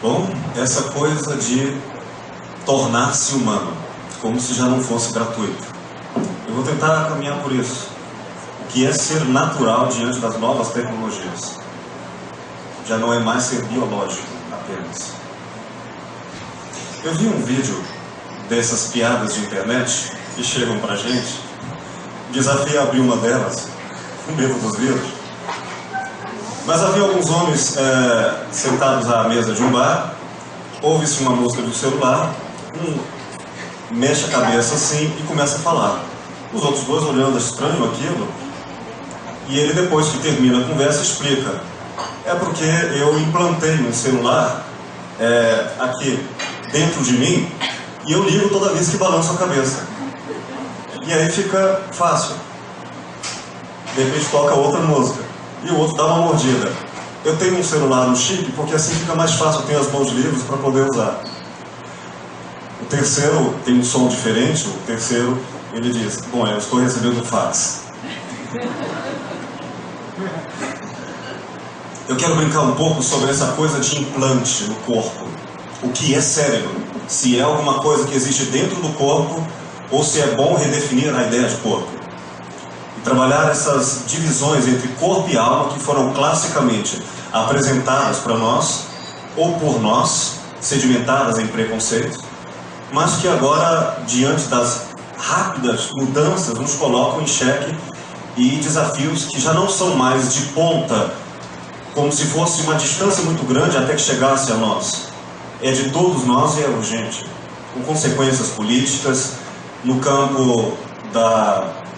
Bom, essa coisa de tornar-se humano, como se já não fosse gratuito. Eu vou tentar caminhar por isso, que é ser natural diante das novas tecnologias. Já não é mais ser biológico apenas. Eu vi um vídeo dessas piadas de internet que chegam pra gente. Desafiei a abrir uma delas, com medo dos vírus. Mas havia alguns homens sentados à mesa de um bar, ouve-se uma música do celular, um mexe a cabeça assim e começa a falar. Os outros dois olhando estranho aquilo, e ele, depois que termina a conversa, explica: é porque eu implantei um celular aqui dentro de mim e eu ligo toda vez que balanço a cabeça. E aí fica fácil. De repente toca outra música e o outro dá uma mordida. Eu tenho um celular no chip porque assim fica mais fácil, eu tenho as mãos livres para poder usar. O terceiro tem um som diferente. O terceiro, ele diz: bom, eu estou recebendo fax. Eu quero brincar um pouco sobre essa coisa de implante no corpo. O que é cérebro? Se é alguma coisa que existe dentro do corpo ou se é bom redefinir a ideia de corpo. E trabalhar essas divisões entre corpo e alma que foram classicamente apresentadas para nós, ou por nós, sedimentadas em preconceitos, mas que agora, diante das rápidas mudanças, nos colocam em xeque e desafios que já não são mais de ponta, como se fosse uma distância muito grande até que chegasse a nós. É de todos nós e é urgente, com consequências políticas, no campo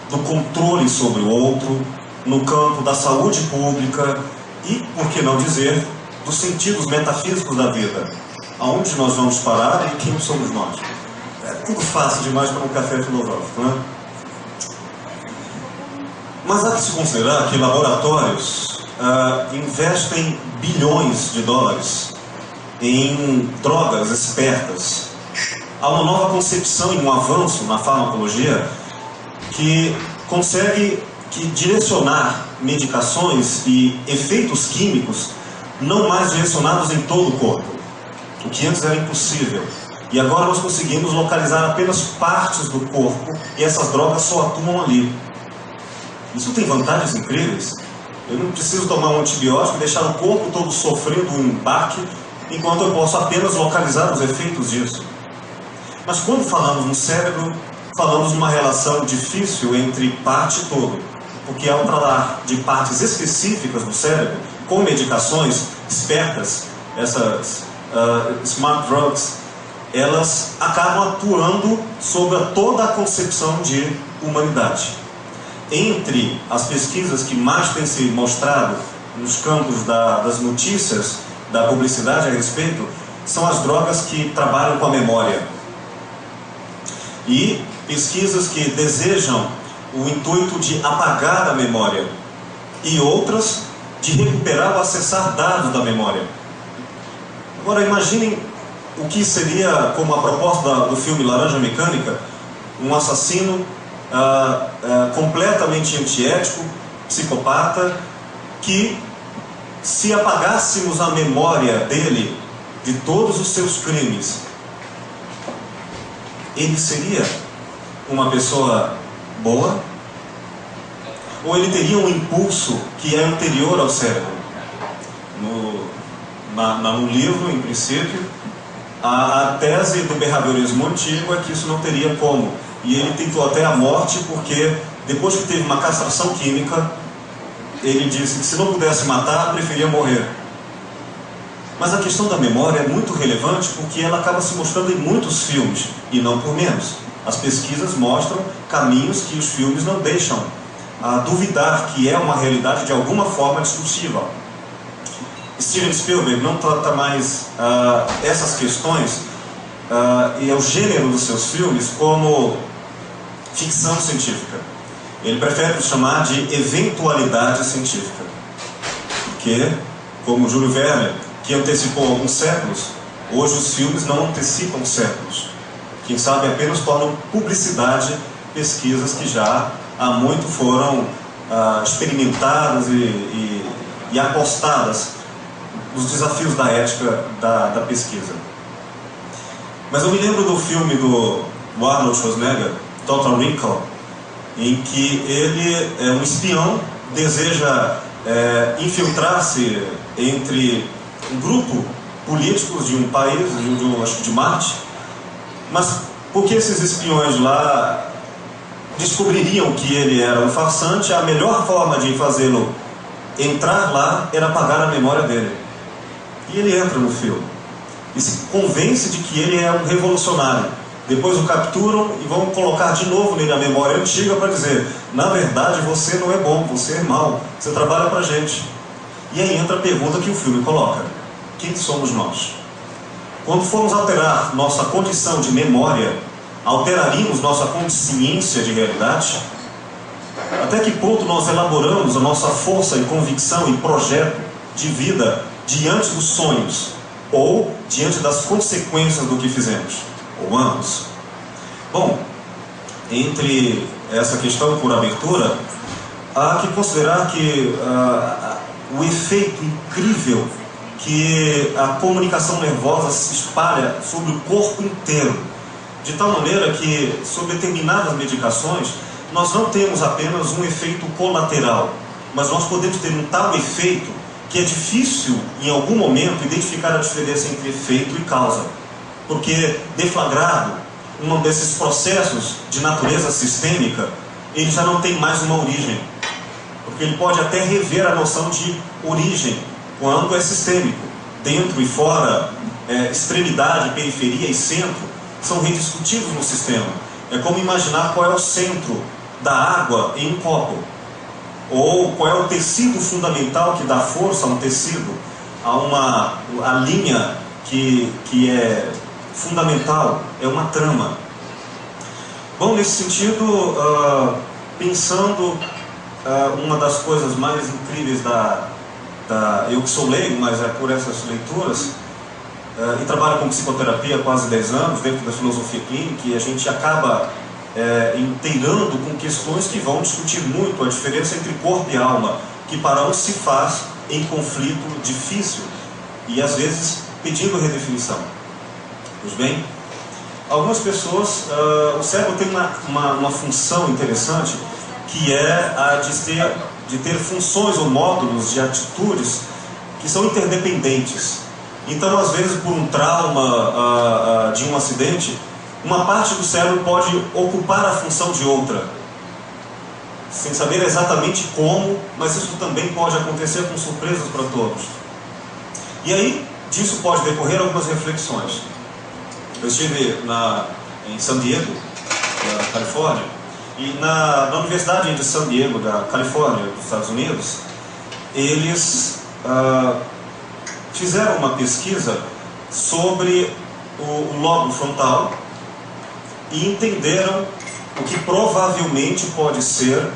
do controle sobre o outro, no campo da saúde pública e, por que não dizer, dos sentidos metafísicos da vida. Aonde nós vamos parar e quem somos nós? É tudo fácil demais para um café filosófico, não é? Mas há que se considerar que laboratórios investem bilhões de dólares em drogas espertas. Há uma nova concepção e um avanço na farmacologia que consegue direcionar medicações e efeitos químicos não mais direcionados em todo o corpo, o que antes era impossível. E agora nós conseguimos localizar apenas partes do corpo e essas drogas só atuam ali. Isso tem vantagens incríveis. Eu não preciso tomar um antibiótico e deixar o corpo todo sofrendo um embaque, enquanto eu posso apenas localizar os efeitos disso. Mas quando falamos no cérebro, falamos numa relação difícil entre parte e todo, porque ao tratar de partes específicas do cérebro, com medicações espertas, essas smart drugs, elas acabam atuando sobre toda a concepção de humanidade. Entre as pesquisas que mais têm se mostrado nos campos das notícias, da publicidade a respeito, são as drogas que trabalham com a memória. E pesquisas que desejam o intuito de apagar a memória e outras de recuperar ou acessar dados da memória. Agora imaginem o que seria, como a proposta do filme Laranja Mecânica, um assassino completamente antiético, psicopata, que, se apagássemos a memória dele de todos os seus crimes, ele seria uma pessoa boa? Ou ele teria um impulso que é anterior ao cérebro? No livro, em princípio, a tese do behaviorismo antigo é que isso não teria como. E ele tentou até a morte porque, depois que teve uma castração química, ele disse que se não pudesse matar, preferia morrer. Mas a questão da memória é muito relevante porque ela acaba se mostrando em muitos filmes, e não por menos. As pesquisas mostram caminhos que os filmes não deixam duvidar que é uma realidade de alguma forma discutível. Steven Spielberg não trata mais essas questões e o gênero dos seus filmes como ficção científica. Ele prefere chamar de eventualidade científica. Porque, como Júlio Verne, que antecipou alguns séculos, hoje os filmes não antecipam séculos. Quem sabe apenas tornam publicidade pesquisas que já há muito foram experimentadas e apostadas dos desafios da ética da pesquisa. Mas eu me lembro do filme do Arnold Schwarzenegger, Total Recall, em que ele é um espião, deseja infiltrar-se entre um grupo políticos de um país, acho que de Marte, mas porque esses espiões lá descobririam que ele era um farsante, a melhor forma de fazê-lo entrar lá era apagar a memória dele. E ele entra no filme e se convence de que ele é um revolucionário. Depois o capturam e vão colocar de novo nele a memória antiga para dizer: na verdade você não é bom, você é mau, você trabalha para a gente. E aí entra a pergunta que o filme coloca: quem somos nós? Quando formos alterar nossa condição de memória, alteraríamos nossa consciência de realidade? Até que ponto nós elaboramos a nossa força e convicção e projeto de vida diante dos sonhos ou diante das consequências do que fizemos? Ou ambos? Bom, entre essa questão por abertura, há que considerar que o efeito incrível que a comunicação nervosa se espalha sobre o corpo inteiro, de tal maneira que, sob determinadas medicações, nós não temos apenas um efeito colateral, mas nós podemos ter um tal efeito que é difícil, em algum momento, identificar a diferença entre efeito e causa. Porque, deflagrado um desses processos de natureza sistêmica, ele já não tem mais uma origem. Porque ele pode até rever a noção de origem, quando é sistêmico. Dentro e fora, extremidade, periferia e centro, são rediscutidos no sistema. É como imaginar qual é o centro da água em um copo. Ou qual é o tecido fundamental que dá força a um tecido, a linha que é fundamental, é uma trama. Bom, nesse sentido, pensando uma das coisas mais incríveis eu que sou leigo, mas é por essas leituras, e trabalho com psicoterapia há quase 10 anos, dentro da filosofia clínica, e a gente acaba inteirando com questões que vão discutir muito a diferença entre corpo e alma, que para uns se faz em conflito difícil e às vezes pedindo redefinição. Pois bem, algumas pessoas, o cérebro tem uma função interessante, que é a de ter funções ou módulos de atitudes que são interdependentes. Então, às vezes, por um trauma de um acidente, uma parte do cérebro pode ocupar a função de outra, sem saber exatamente como, mas isso também pode acontecer com surpresas para todos. E aí, disso pode decorrer algumas reflexões. Eu estive em San Diego, na Califórnia, e na Universidade de San Diego, da Califórnia, dos Estados Unidos, eles fizeram uma pesquisa sobre o lobo frontal e entenderam o que provavelmente pode ser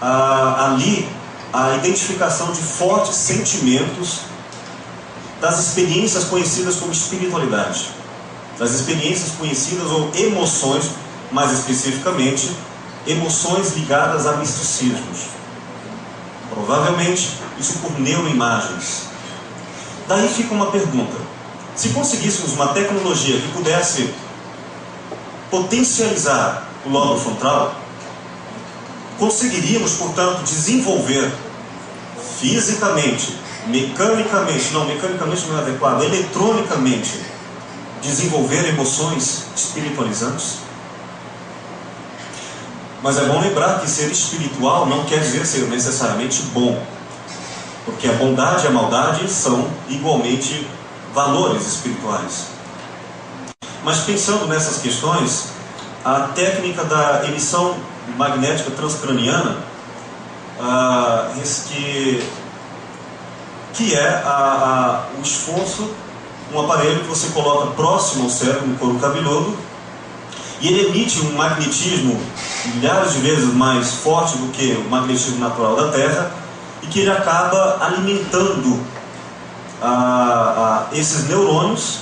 ali a identificação de fortes sentimentos das experiências conhecidas como espiritualidade, das experiências conhecidas ou emoções, mais especificamente, emoções ligadas a misticismos. Provavelmente, isso por neuroimagens. Daí fica uma pergunta: se conseguíssemos uma tecnologia que pudesse potencializar o lobo frontal, conseguiríamos, portanto, desenvolver fisicamente, mecanicamente não é adequado, eletronicamente, desenvolver emoções espiritualizantes? Mas é bom lembrar que ser espiritual não quer dizer ser necessariamente bom, porque a bondade e a maldade são igualmente valores espirituais. Mas pensando nessas questões, a técnica da emissão magnética transcraniana, que é o esforço, um aparelho que você coloca próximo ao cérebro, no couro cabeludo, e ele emite um magnetismo milhares de vezes mais forte do que o magnetismo natural da Terra, e que ele acaba alimentando esses neurônios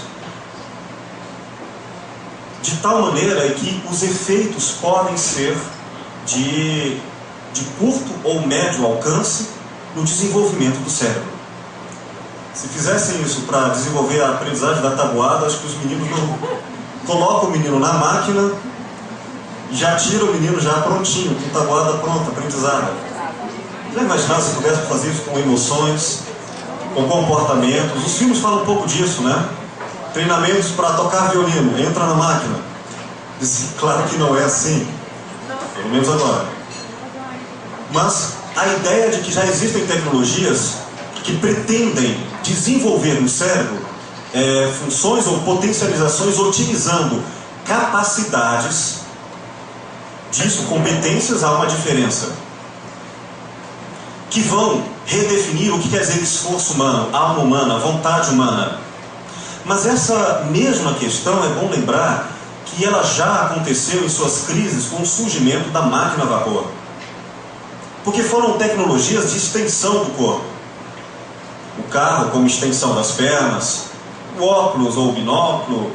de tal maneira que os efeitos podem ser de curto ou médio alcance no desenvolvimento do cérebro. Se fizessem isso para desenvolver a aprendizagem da tabuada, acho que os meninos não colocam o menino na máquina e já tiram o menino já prontinho, com tabuada pronta, aprendizada. Já imaginaram se pudesse fazer isso com emoções, com comportamentos? Os filmes falam um pouco disso, né? Treinamentos para tocar violino, entra na máquina. Claro que não é assim, pelo menos agora. Mas a ideia de que já existem tecnologias que pretendem desenvolver no cérebro funções ou potencializações otimizando capacidades disso, competências, há uma diferença. Que vão redefinir o que quer dizer esforço humano, alma humana, vontade humana. Mas essa mesma questão, é bom lembrar que ela já aconteceu em suas crises com o surgimento da máquina a vapor. Porque foram tecnologias de extensão do corpo. O carro como extensão das pernas, o óculos ou o binóculo,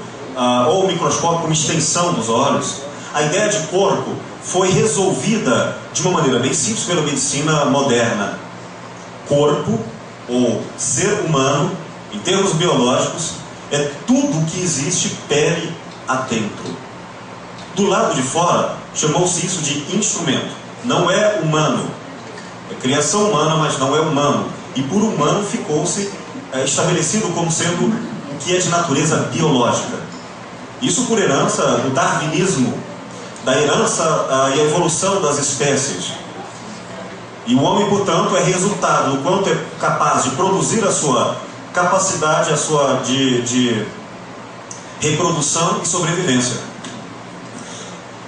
ou o microscópio como extensão dos olhos. A ideia de corpo foi resolvida de uma maneira bem simples pela medicina moderna. Corpo, ou ser humano, em termos biológicos, é tudo que existe pele adentro. Do lado de fora, chamou-se isso de instrumento. Não é humano. É criação humana, mas não é humano. E por humano ficou-se estabelecido como sendo o que é de natureza biológica. Isso por herança do darwinismo, da herança e a evolução das espécies. E o homem, portanto, é resultado do quanto é capaz de produzir a sua capacidade, de reprodução e sobrevivência.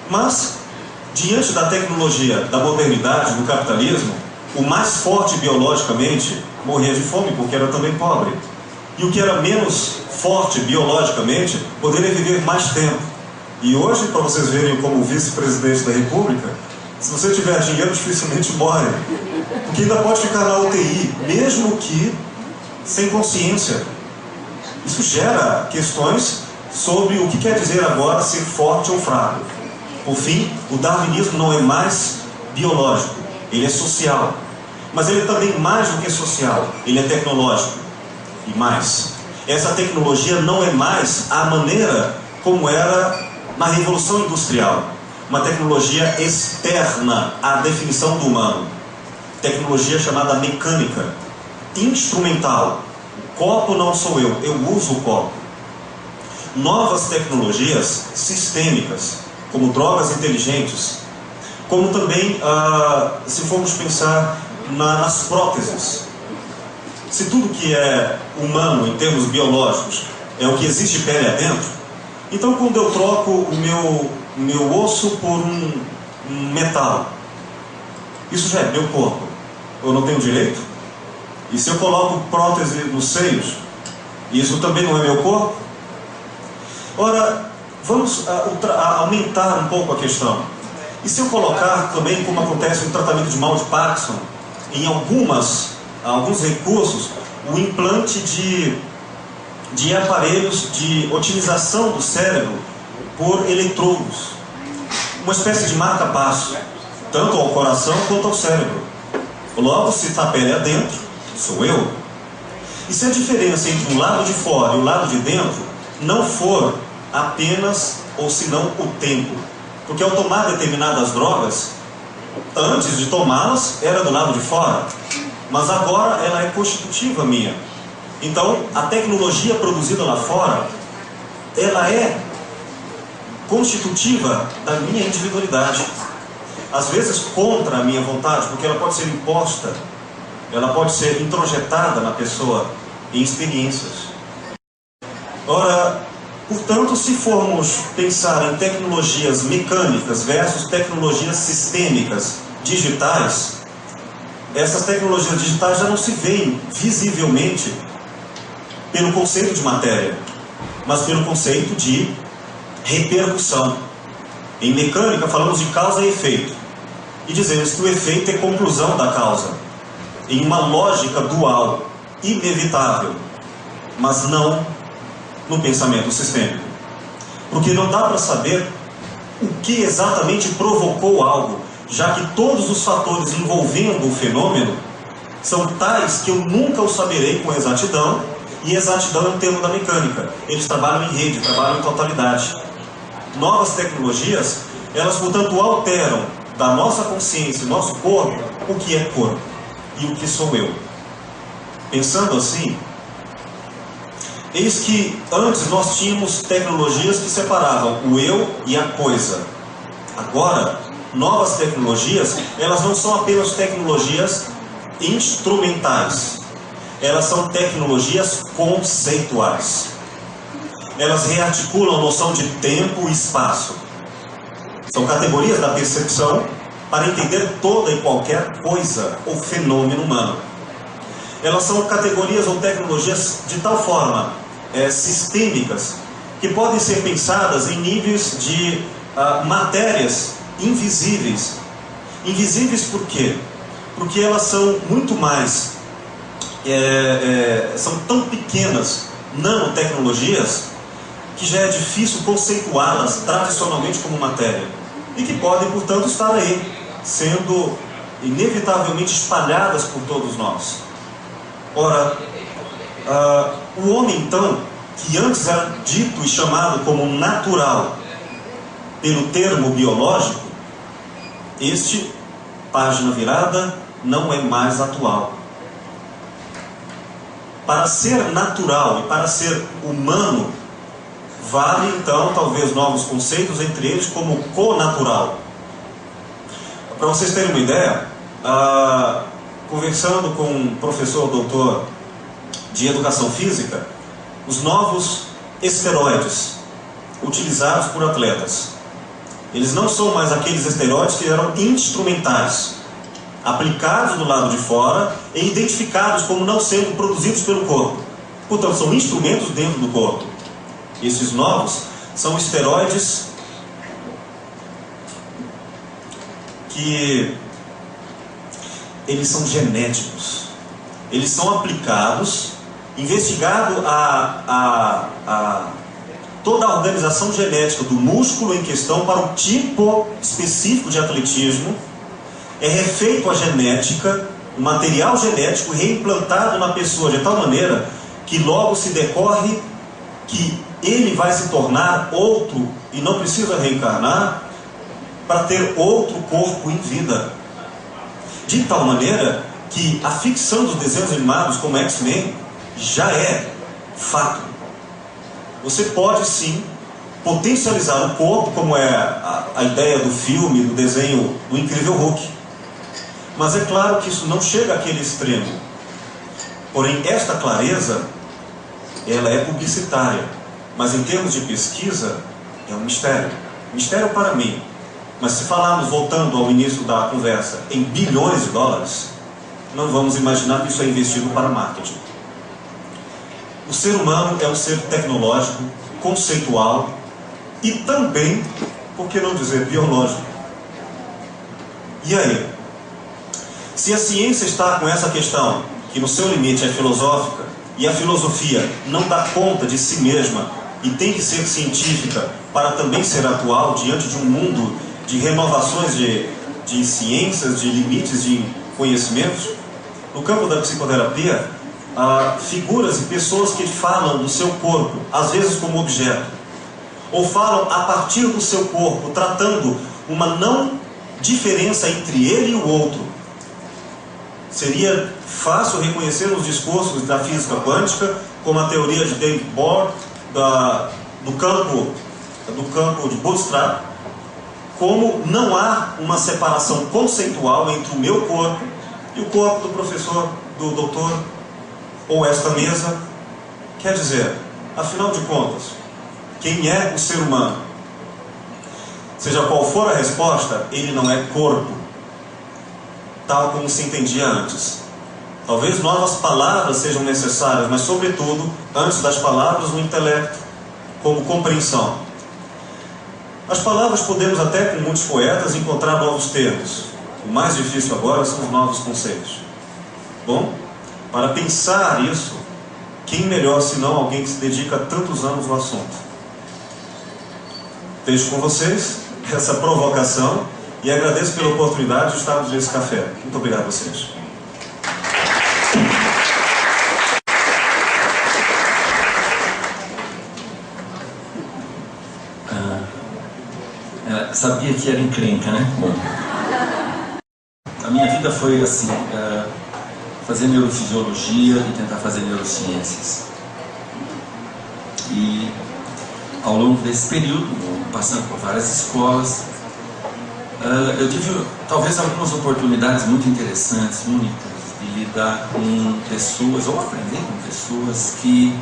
Mas, diante da tecnologia, da modernidade, do capitalismo, o mais forte biologicamente morria de fome porque era também pobre. E o que era menos forte biologicamente poderia viver mais tempo. E hoje, para vocês verem como vice-presidente da República, se você tiver dinheiro, dificilmente morre. Porque ainda pode ficar na UTI, mesmo que sem consciência. Isso gera questões sobre o que quer dizer agora ser forte ou fraco. Por fim, o darwinismo não é mais biológico, ele é social. Mas ele é também mais do que social, ele é tecnológico. E mais, essa tecnologia não é mais a maneira como era na Revolução Industrial. Uma tecnologia externa à definição do humano. Tecnologia chamada mecânica, instrumental. O copo não sou eu uso o copo. Novas tecnologias sistêmicas, como drogas inteligentes, como também, se formos pensar nas próteses. Se tudo que é humano em termos biológicos é o que existe pele adentro, então quando eu troco o meu osso por um metal, isso já é meu corpo. Eu não tenho direito? E se eu coloco prótese nos seios, isso também não é meu corpo? Ora, vamos aumentar um pouco a questão. E se eu colocar também, como acontece no tratamento de mal de Parkinson, em alguns recursos, o implante de aparelhos de otimização do cérebro por eletrodos, uma espécie de marca-passo, tanto ao coração quanto ao cérebro. Logo, se está a pele adentro, sou eu. E se a diferença entre o lado de fora e o lado de dentro não for apenas, ou se não, o tempo. Porque ao tomar determinadas drogas, antes de tomá-las, era do lado de fora. Mas agora ela é constitutiva minha. Então, a tecnologia produzida lá fora, ela é constitutiva da minha individualidade. Às vezes contra a minha vontade, porque ela pode ser imposta, ela pode ser introjetada na pessoa em experiências. Ora, portanto, se formos pensar em tecnologias mecânicas versus tecnologias sistêmicas digitais, essas tecnologias digitais já não se veem visivelmente pelo conceito de matéria, mas pelo conceito de repercussão. Em mecânica falamos de causa e efeito, e dizemos que o efeito é conclusão da causa, em uma lógica dual, inevitável, mas não no pensamento sistêmico. Porque não dá para saber o que exatamente provocou algo, já que todos os fatores envolvendo o fenômeno são tais que eu nunca os saberei com exatidão, e exatidão é um termo da mecânica. Eles trabalham em rede, trabalham em totalidade. Novas tecnologias, elas, portanto, alteram da nossa consciência, nosso corpo, o que é corpo e o que sou eu. Pensando assim, eis que antes nós tínhamos tecnologias que separavam o eu e a coisa. Agora, novas tecnologias, elas não são apenas tecnologias instrumentais, elas são tecnologias conceituais. Elas rearticulam a noção de tempo e espaço. São categorias da percepção para entender toda e qualquer coisa ou fenômeno humano. Elas são categorias ou tecnologias de tal forma sistêmicas que podem ser pensadas em níveis de matérias invisíveis. Invisíveis por quê? Porque elas são muito mais, são tão pequenas, nanotecnologias, que já é difícil conceituá-las tradicionalmente como matéria, e que podem, portanto, estar aí, sendo inevitavelmente espalhadas por todos nós. Ora, o homem, então, que antes era dito e chamado como natural pelo termo biológico, este, página virada, não é mais atual. Para ser natural e para ser humano, vale então talvez novos conceitos, entre eles como conatural. Para vocês terem uma ideia, conversando com um professor doutor de educação física, os novos esteroides utilizados por atletas, eles não são mais aqueles esteroides que eram instrumentais, aplicados do lado de fora e identificados como não sendo produzidos pelo corpo. Portanto, são instrumentos dentro do corpo. Esses novos são esteroides que eles são genéticos. Eles são aplicados, investigado toda a organização genética do músculo em questão para o tipo específico de atletismo. É refeito a genética, o material genético reimplantado na pessoa de tal maneira que logo se decorre que ele vai se tornar outro e não precisa reencarnar para ter outro corpo em vida. De tal maneira que a ficção dos desenhos animados como X-Men já é fato. Você pode sim potencializar o corpo, como é a ideia do filme, do desenho do Incrível Hulk. Mas é claro que isso não chega àquele extremo. Porém, esta clareza, ela é publicitária. Mas em termos de pesquisa, é um mistério. Mistério para mim. Mas se falarmos, voltando ao início da conversa, em bilhões de dólares, não vamos imaginar que isso é investido para marketing. O ser humano é um ser tecnológico, conceitual e também, por que não dizer, biológico. E aí? Se a ciência está com essa questão, que no seu limite é filosófica, e a filosofia não dá conta de si mesma e tem que ser científica para também ser atual diante de um mundo de renovações de ciências, de limites de conhecimentos, no campo da psicoterapia, figuras e pessoas que falam do seu corpo, às vezes como objeto, ou falam a partir do seu corpo, tratando uma não diferença entre ele e o outro. Seria fácil reconhecer nos discursos da física quântica, como a teoria de David Bohr, do campo de Bootstrap, como não há uma separação conceitual entre o meu corpo e o corpo do professor, do doutor, ou esta mesa. Quer dizer, afinal de contas, quem é o ser humano? Seja qual for a resposta, ele não é corpo, tal como se entendia antes. Talvez novas palavras sejam necessárias, mas sobretudo, antes das palavras, o intelecto, como compreensão. As palavras podemos até, com muitos poetas, encontrar novos termos. O mais difícil agora são os novos conceitos. Bom, para pensar isso, quem melhor senão alguém que se dedica há tantos anos ao assunto? Deixo com vocês essa provocação e agradeço pela oportunidade de estarmos nesse café. Muito obrigado a vocês. Sabia que era encrenca, né? Bom, a minha vida foi assim, fazer neurofisiologia e tentar fazer neurociências. E ao longo desse período, passando por várias escolas, eu tive talvez algumas oportunidades muito interessantes, únicas, de lidar com pessoas, ou aprender com pessoas que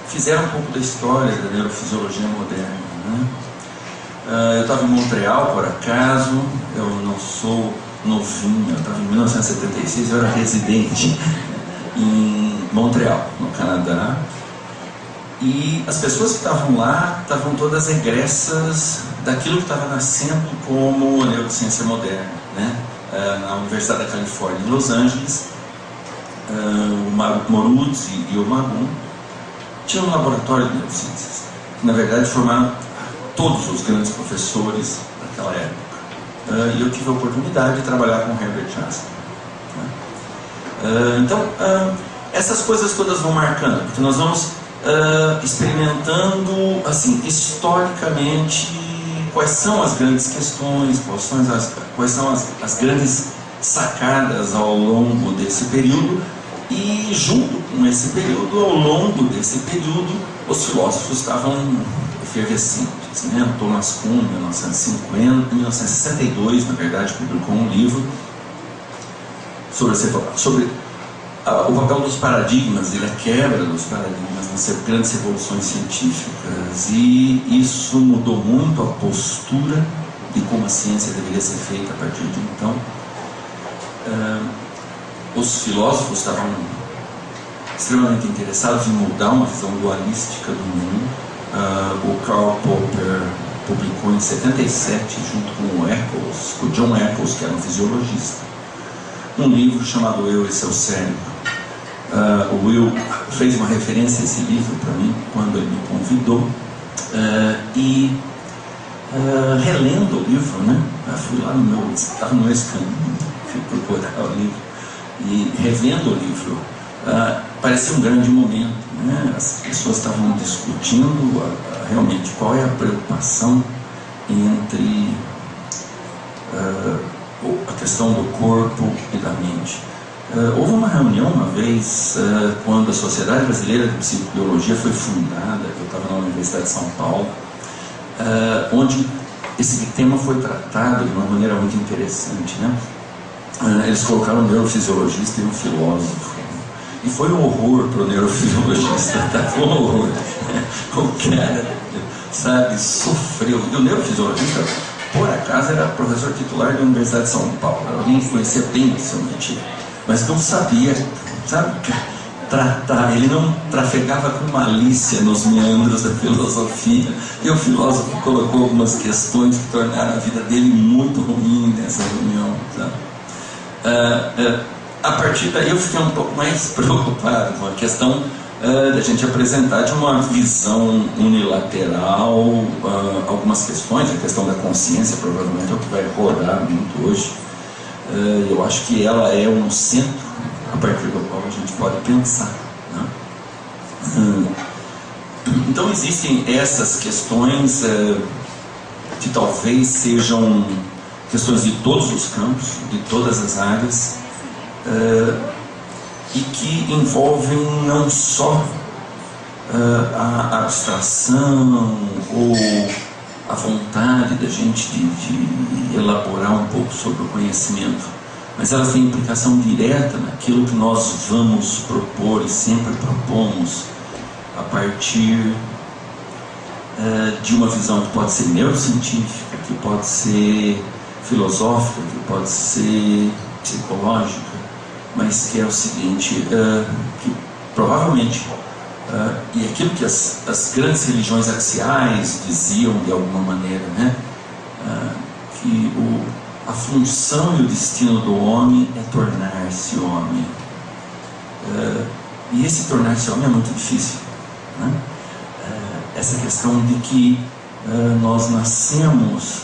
fizeram um pouco da história da neurofisiologia moderna, né? Eu estava em Montreal, por acaso, eu não sou novinho, eu estava em 1976, eu era residente em Montreal, no Canadá, e as pessoas que estavam lá estavam todas egressas daquilo que estava nascendo como a neurociência moderna, né? Na Universidade da Califórnia, em Los Angeles, o Moruzzi e o Magun tinham um laboratório de neurociências, que na verdade formaram todos os grandes professores daquela época. E eu tive a oportunidade de trabalhar com Herbert Jasper, né? Então, essas coisas todas vão marcando, porque nós vamos experimentando, assim, historicamente, quais são as grandes questões, quais são as grandes sacadas ao longo desse período, e junto com esse período, ao longo desse período, os filósofos estavam efervescentes, né? Thomas Kuhn, em 1962, na verdade, publicou um livro sobre o papel dos paradigmas e a quebra dos paradigmas nas grandes revoluções científicas, e isso mudou muito a postura de como a ciência deveria ser feita a partir de então. Os filósofos estavam extremamente interessados em mudar uma visão dualística do mundo. O Karl Popper publicou em 77, junto com o John Eccles, que era um fisiologista, um livro chamado Eu e Seu Cérebro. O Will fez uma referência a esse livro para mim quando ele me convidou, e relendo o livro, né? Eu fui lá estava no meu escândalo, fui procurar o livro, e revendo o livro, parecia um grande momento, né? As pessoas estavam discutindo realmente qual é a preocupação entre a questão do corpo e da mente. Houve uma reunião uma vez, quando a Sociedade Brasileira de Psicobiologia foi fundada, eu estava na Universidade de São Paulo, onde esse tema foi tratado de uma maneira muito interessante, né? Eles colocaram um neurofisiologista e um filósofo, e foi um horror para o neurofisiologista, tá? Foi um horror. O cara, sabe, sofreu. E o neurofisiologista, por acaso, era professor titular da Universidade de São Paulo, alguém que conhecia bem o seu métier, mas não sabia, sabe, tratar, ele não trafegava com malícia nos meandros da filosofia, e o filósofo colocou algumas questões que tornaram a vida dele muito ruim nessa reunião, sabe? A partir daí eu fiquei um pouco mais preocupado com a questão da gente apresentar de uma visão unilateral algumas questões. A questão da consciência provavelmente é o que vai rodar muito hoje. Eu acho que ela é um centro a partir do qual a gente pode pensar, né? Então existem essas questões que talvez sejam questões de todos os campos, de todas as áreas, e que envolvem não só a abstração ou a vontade da gente de elaborar um pouco sobre o conhecimento, mas elas têm implicação direta naquilo que nós vamos propor e sempre propomos a partir de uma visão que pode ser neurocientífica, que pode ser filosófica, que pode ser psicológica, mas que é o seguinte, que provavelmente, e aquilo que as grandes religiões axiais diziam de alguma maneira, né, que a função e o destino do homem é tornar-se homem, e esse tornar-se homem é muito difícil, né? Essa questão de que nós nascemos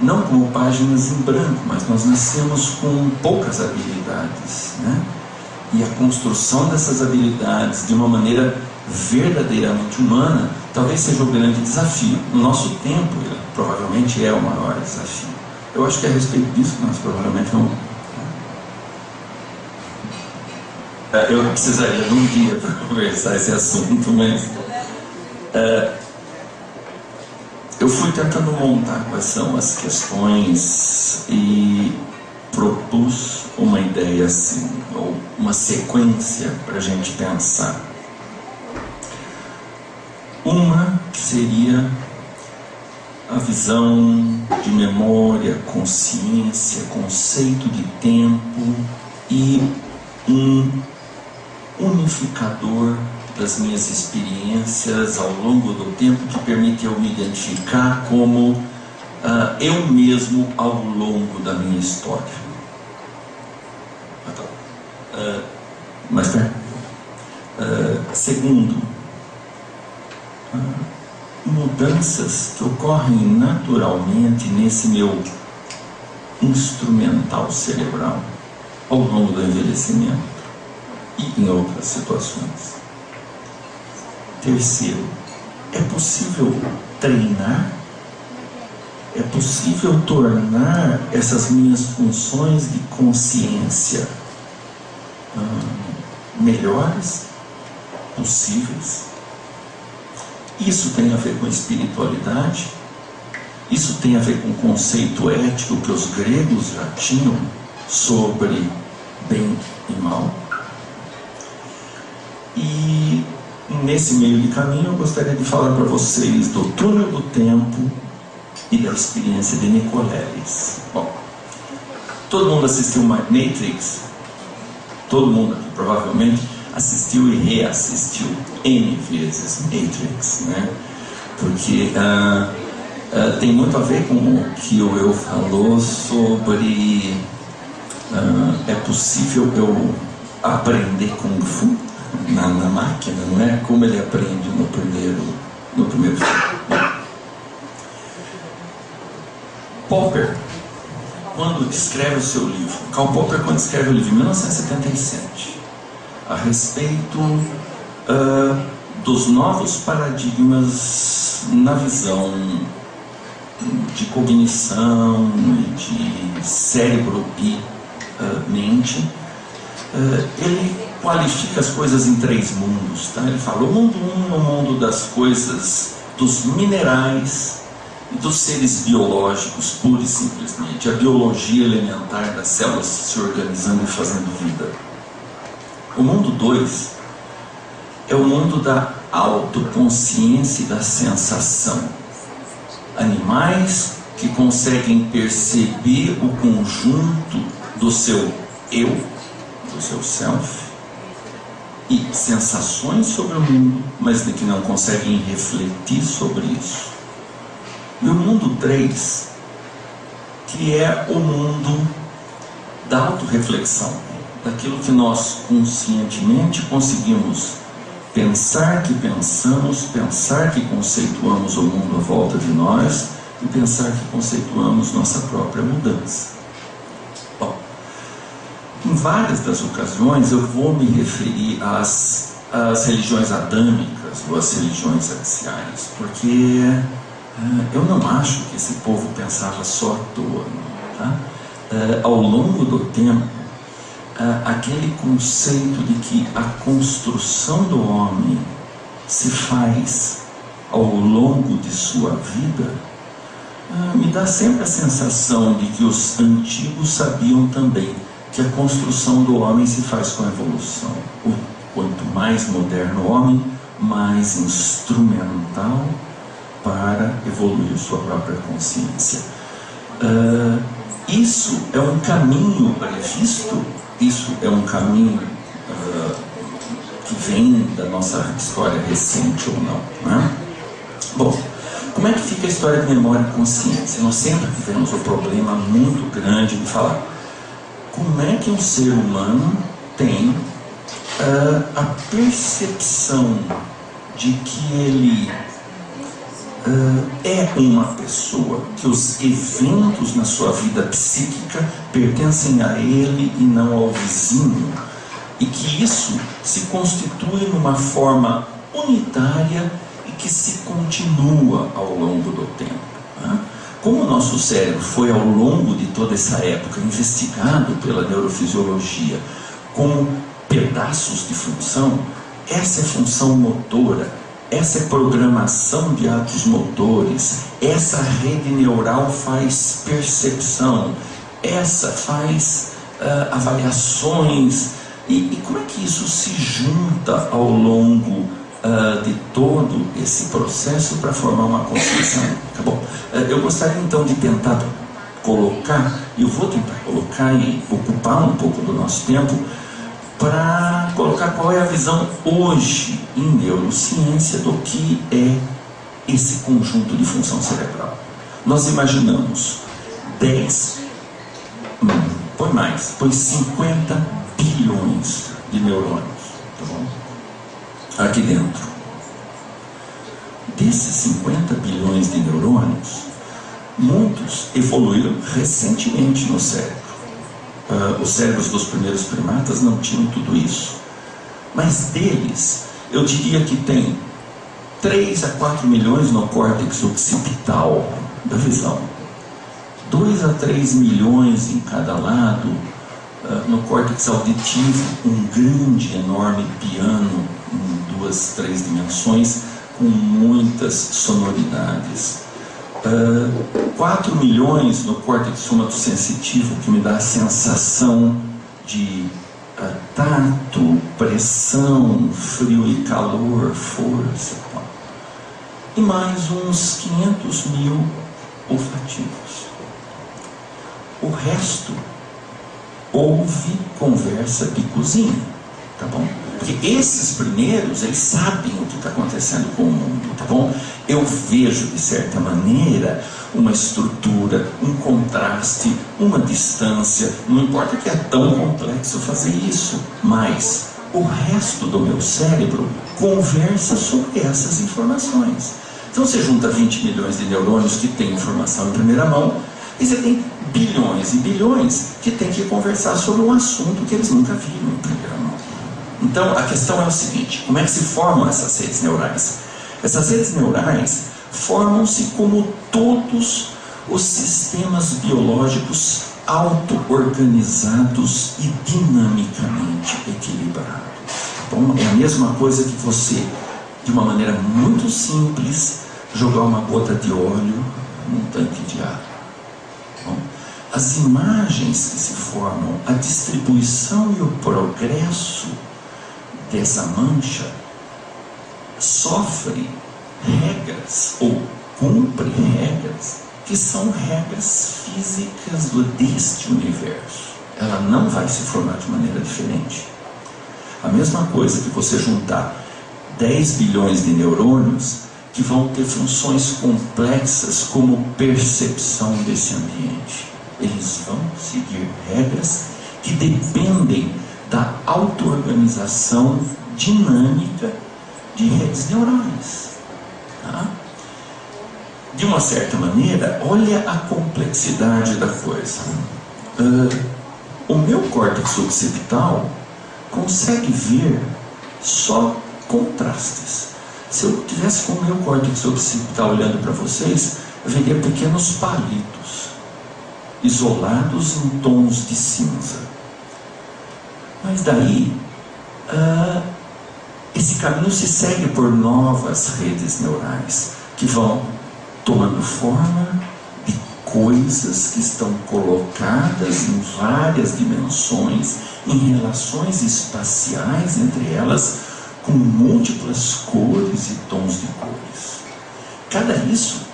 não como páginas em branco, mas nós nascemos com poucas habilidades, né? E a construção dessas habilidades de uma maneira verdadeiramente humana, talvez seja o grande desafio. No nosso tempo, provavelmente é o maior desafio. Eu acho que é a respeito disso que nós provavelmente vamos... Eu precisaria de um dia para conversar esse assunto, mas... eu fui tentando montar quais são as questões e propus uma ideia assim, ou uma sequência para a gente pensar. Uma que seria a visão de memória, consciência, conceito de tempo e um unificador das minhas experiências ao longo do tempo que permite eu me identificar como eu mesmo ao longo da minha história. Mais perto. Segundo, mudanças que ocorrem naturalmente nesse meu instrumental cerebral ao longo do envelhecimento e em outras situações. Terceiro, é possível treinar? É possível tornar essas minhas funções de consciência melhores? Possíveis? Isso tem a ver com espiritualidade? Isso tem a ver com o conceito ético que os gregos já tinham sobre bem e mal? E nesse meio de caminho eu gostaria de falar para vocês do túnel do tempo e da experiência de Nicoleles. Bom, todo mundo assistiu Matrix? Todo mundo aqui provavelmente assistiu e reassistiu N vezes Matrix, né? Porque tem muito a ver com o que o Eu falou sobre é possível eu aprender Kung Fu na máquina, não é? Como ele aprende no primeiro filme. Popper, quando escreve o seu livro, Karl Popper, quando escreve o livro em 1977, a respeito dos novos paradigmas na visão de cognição, de cérebro e mente, ele qualifica as coisas em 3 mundos, tá? Ele fala: o mundo 1 é o mundo das coisas, dos minerais e dos seres biológicos, pura e simplesmente, a biologia elementar das células se organizando e fazendo vida. O mundo 2 é o mundo da autoconsciência e da sensação. Animais que conseguem perceber o conjunto do seu eu, do seu self, e sensações sobre o mundo, mas de que não conseguem refletir sobre isso. E o mundo 3, que é o mundo da autorreflexão, daquilo que nós conscientemente conseguimos pensar que pensamos, pensar que conceituamos o mundo à volta de nós e pensar que conceituamos nossa própria mudança. Bom, em várias das ocasiões eu vou me referir às religiões adâmicas ou às religiões axiais, porque eu não acho que esse povo pensava só à toa, não, tá? Ao longo do tempo, aquele conceito de que a construção do homem se faz ao longo de sua vida, me dá sempre a sensação de que os antigos sabiam também que a construção do homem se faz com a evolução. Quanto mais moderno o homem, mais instrumental para evoluir sua própria consciência. Isso é um caminho previsto, isso é um caminho que vem da nossa história recente ou não, né? Bom, como é que fica a história de memória e consciência? Nós sempre tivemos um problema muito grande de falar como é que um ser humano tem a percepção de que ele é uma pessoa, que os eventos na sua vida psíquica pertencem a ele e não ao vizinho, e que isso se constitui numa forma unitária e que se continua ao longo do tempo. Como o nosso cérebro foi ao longo de toda essa época investigado pela neurofisiologia como pedaços de função, essa é função motora, essa é programação de atos motores, essa rede neural faz percepção, essa faz avaliações, e como é que isso se junta ao longo de todo esse processo para formar uma consciência? Acabou. Eu gostaria então de tentar colocar, eu vou tentar colocar e ocupar um pouco do nosso tempo para colocar qual é a visão hoje em neurociência do que é esse conjunto de função cerebral. Nós imaginamos 50 bilhões de neurônios, tá bom? Aqui dentro. Desses 50 bilhões de neurônios, muitos evoluíram recentemente no cérebro. Os cérebros dos primeiros primatas não tinham tudo isso. Mas deles, eu diria que tem 3 a 4 milhões no córtex occipital da visão. 2 a 3 milhões em cada lado no córtex auditivo, um grande, enorme piano em 2, 3 dimensões, com muitas sonoridades. 4 milhões no córtex somatosensitivo, que me dá a sensação de tato, pressão, frio e calor, força. E mais uns 500 mil olfativos. O resto ouve conversa de cozinha, tá bom? Porque esses primeiros, eles sabem o que está acontecendo com o mundo, tá bom? Eu vejo, de certa maneira, uma estrutura, um contraste, uma distância. Não importa que é tão complexo fazer isso, mas o resto do meu cérebro conversa sobre essas informações. Então você junta 20 milhões de neurônios que têm informação em primeira mão, e você tem bilhões e bilhões que têm que conversar sobre um assunto que eles nunca viram em primeira mão. Então a questão é o seguinte: como é que se formam essas redes neurais? Essas redes neurais formam-se como todos os sistemas biológicos auto-organizados e dinamicamente equilibrados. Bom, é a mesma coisa que você, de uma maneira muito simples, jogar uma gota de óleo num tanque de água. Bom, as imagens que se formam, a distribuição e o progresso dessa mancha sofre regras ou cumpre regras que são regras físicas deste universo. Ela não vai se formar de maneira diferente. A mesma coisa que você juntar 10 bilhões de neurônios que vão ter funções complexas como percepção desse ambiente. Eles vão seguir regras que dependem da auto-organização dinâmica de redes neurais. Tá? De uma certa maneira, olha a complexidade da coisa. O meu córtex occipital consegue ver só contrastes. Se eu tivesse com o meu córtex occipital olhando para vocês, eu veria pequenos palitos isolados em tons de cinza. Mas daí esse caminho se segue por novas redes neurais que vão tomando forma de coisas que estão colocadas em várias dimensões, em relações espaciais entre elas, com múltiplas cores e tons de cores.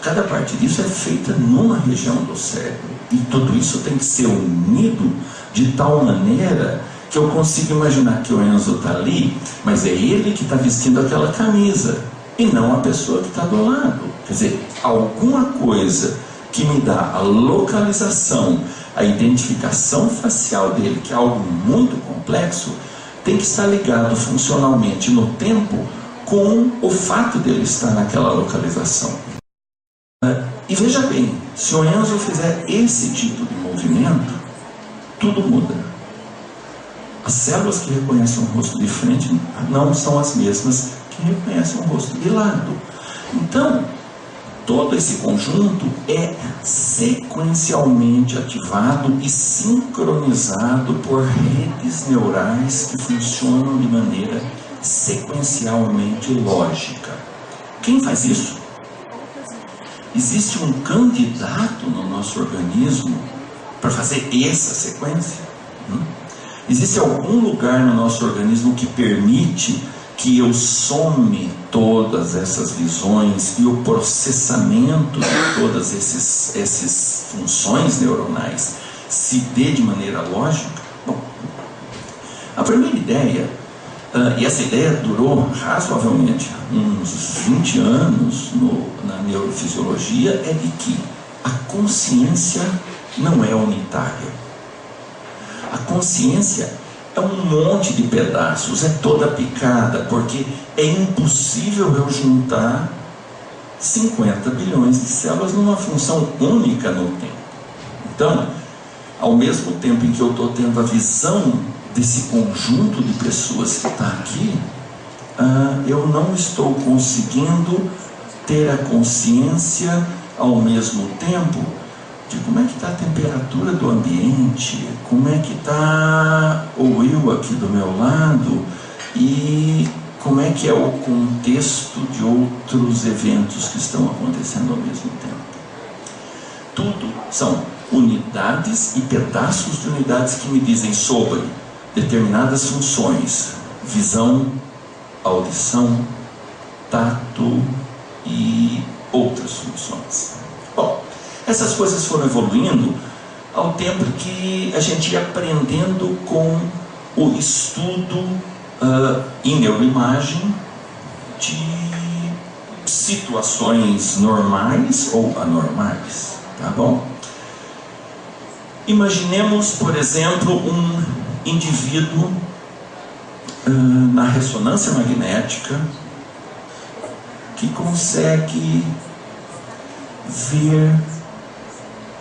Cada parte disso é feita numa região do cérebro, e tudo isso tem que ser unido de tal maneira que eu consigo imaginar que o Enzo está ali, mas é ele que está vestindo aquela camisa e não a pessoa que está do lado. Quer dizer, alguma coisa que me dá a localização, a identificação facial dele, que é algo muito complexo, tem que estar ligado funcionalmente no tempo com o fato dele estar naquela localização. E veja bem, se o Enzo fizer esse tipo de movimento, tudo muda. As células que reconhecem o rosto de frente não são as mesmas que reconhece um rosto de lado. Então, todo esse conjunto é sequencialmente ativado e sincronizado por redes neurais que funcionam de maneira sequencialmente lógica. Quem faz isso? Existe um candidato no nosso organismo para fazer essa sequência? Existe algum lugar no nosso organismo que permite que eu some todas essas visões e o processamento de todas essas funções neuronais se dê de maneira lógica? Bom, a primeira ideia, e essa ideia durou razoavelmente uns 20 anos na neurofisiologia, é de que a consciência não é unitária. A consciência é um monte de pedaços, é toda picada, porque é impossível eu juntar 50 bilhões de células numa função única no tempo. Então, ao mesmo tempo em que eu estou tendo a visão desse conjunto de pessoas que está aqui, eu não estou conseguindo ter a consciência ao mesmo tempo de como é que está a temperatura do ambiente, como é que está o eu aqui do meu lado e como é que é o contexto de outros eventos que estão acontecendo ao mesmo tempo. Tudo são unidades e pedaços de unidades que me dizem sobre determinadas funções: visão, audição, tato e outras funções. Bom, essas coisas foram evoluindo ao tempo que a gente ia aprendendo com o estudo em neuroimagem de situações normais ou anormais, tá bom? Imaginemos, por exemplo, um indivíduo na ressonância magnética que consegue ver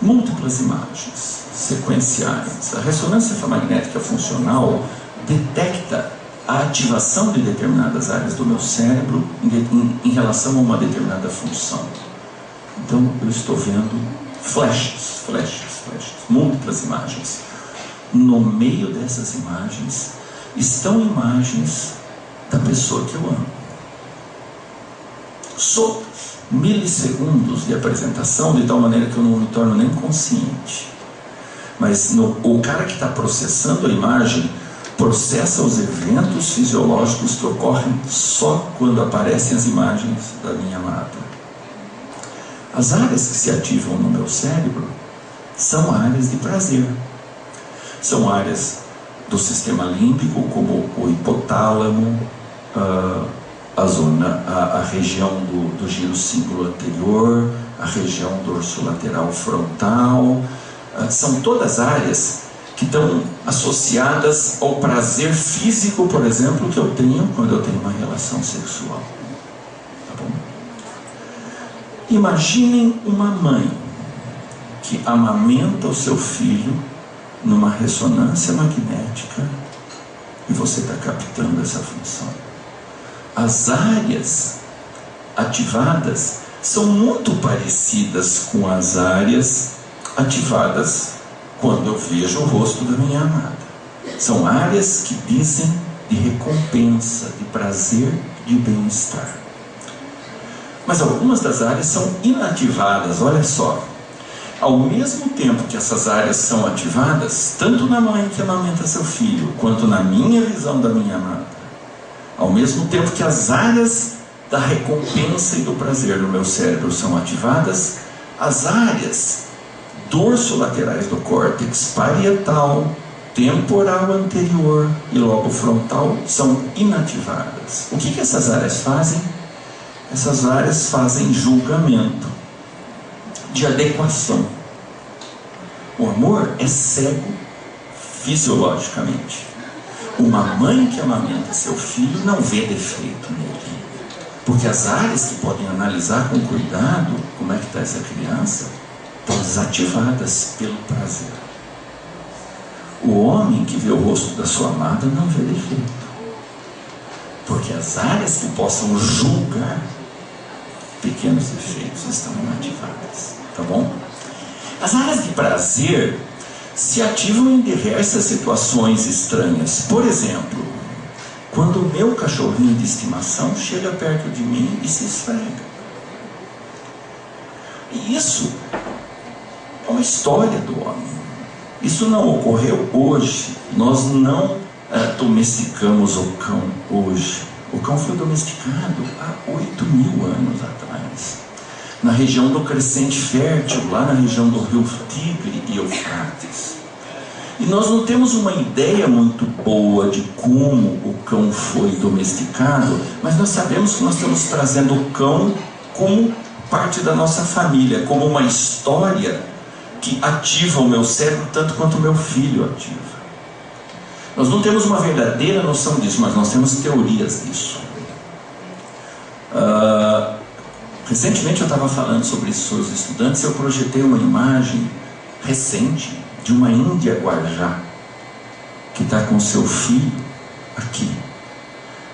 múltiplas imagens sequenciais. A ressonância magnética funcional detecta a ativação de determinadas áreas do meu cérebro em relação a uma determinada função. Então eu estou vendo flashes, múltiplas imagens. No meio dessas imagens estão imagens da pessoa que eu amo. Só milissegundos de apresentação, de tal maneira que eu não me torno nem consciente. Mas o cara que está processando a imagem processa os eventos fisiológicos que ocorrem só quando aparecem as imagens da minha amada. As áreas que se ativam no meu cérebro são áreas de prazer. São áreas do sistema límbico, como o hipotálamo, a região do giro cíngulo anterior, a região dorsolateral frontal. São todas áreas que estão associadas ao prazer físico, por exemplo, que eu tenho quando eu tenho uma relação sexual. Tá bom? Imaginem uma mãe que amamenta o seu filho numa ressonância magnética e você está captando essa função. As áreas ativadas são muito parecidas com as áreas ativadas quando eu vejo o rosto da minha amada. São áreas que dizem de recompensa, de prazer, de bem-estar. Mas algumas das áreas são inativadas, olha só. Ao mesmo tempo que essas áreas são ativadas, tanto na mãe que amamenta seu filho, quanto na minha visão da minha amada, ao mesmo tempo que as áreas da recompensa e do prazer no meu cérebro são ativadas, as áreas dorsolaterais do córtex parietal, temporal anterior e lobo frontal são inativadas. O que essas áreas fazem? Essas áreas fazem julgamento de adequação. O amor é cego fisiologicamente. Uma mãe que amamenta seu filho não vê defeito nele, porque as áreas que podem analisar com cuidado como é que está essa criança estão desativadas pelo prazer. O homem que vê o rosto da sua amada não vê defeito. porque as áreas que possam julgar pequenos defeitos estão inativadas, tá bom? As áreas de prazer se ativam em diversas situações estranhas. Por exemplo, quando o meu cachorrinho de estimação chega perto de mim e se esfrega. E isso é uma história do homem. Isso não ocorreu hoje. Nós não domesticamos o cão hoje. O cão foi domesticado há 8.000 anos atrás, na região do Crescente Fértil, lá na região do rio Tigre e Eufrates. E nós não temos uma ideia muito boa de como o cão foi domesticado, mas nós sabemos que nós estamos trazendo o cão como parte da nossa família, como uma história que ativa o meu cérebro tanto quanto o meu filho ativa. Nós não temos uma verdadeira noção disso, mas nós temos teorias disso. Recentemente eu estava falando sobre isso com os estudantes. Eu projetei uma imagem recente de uma índia guarjá que está com seu filho aqui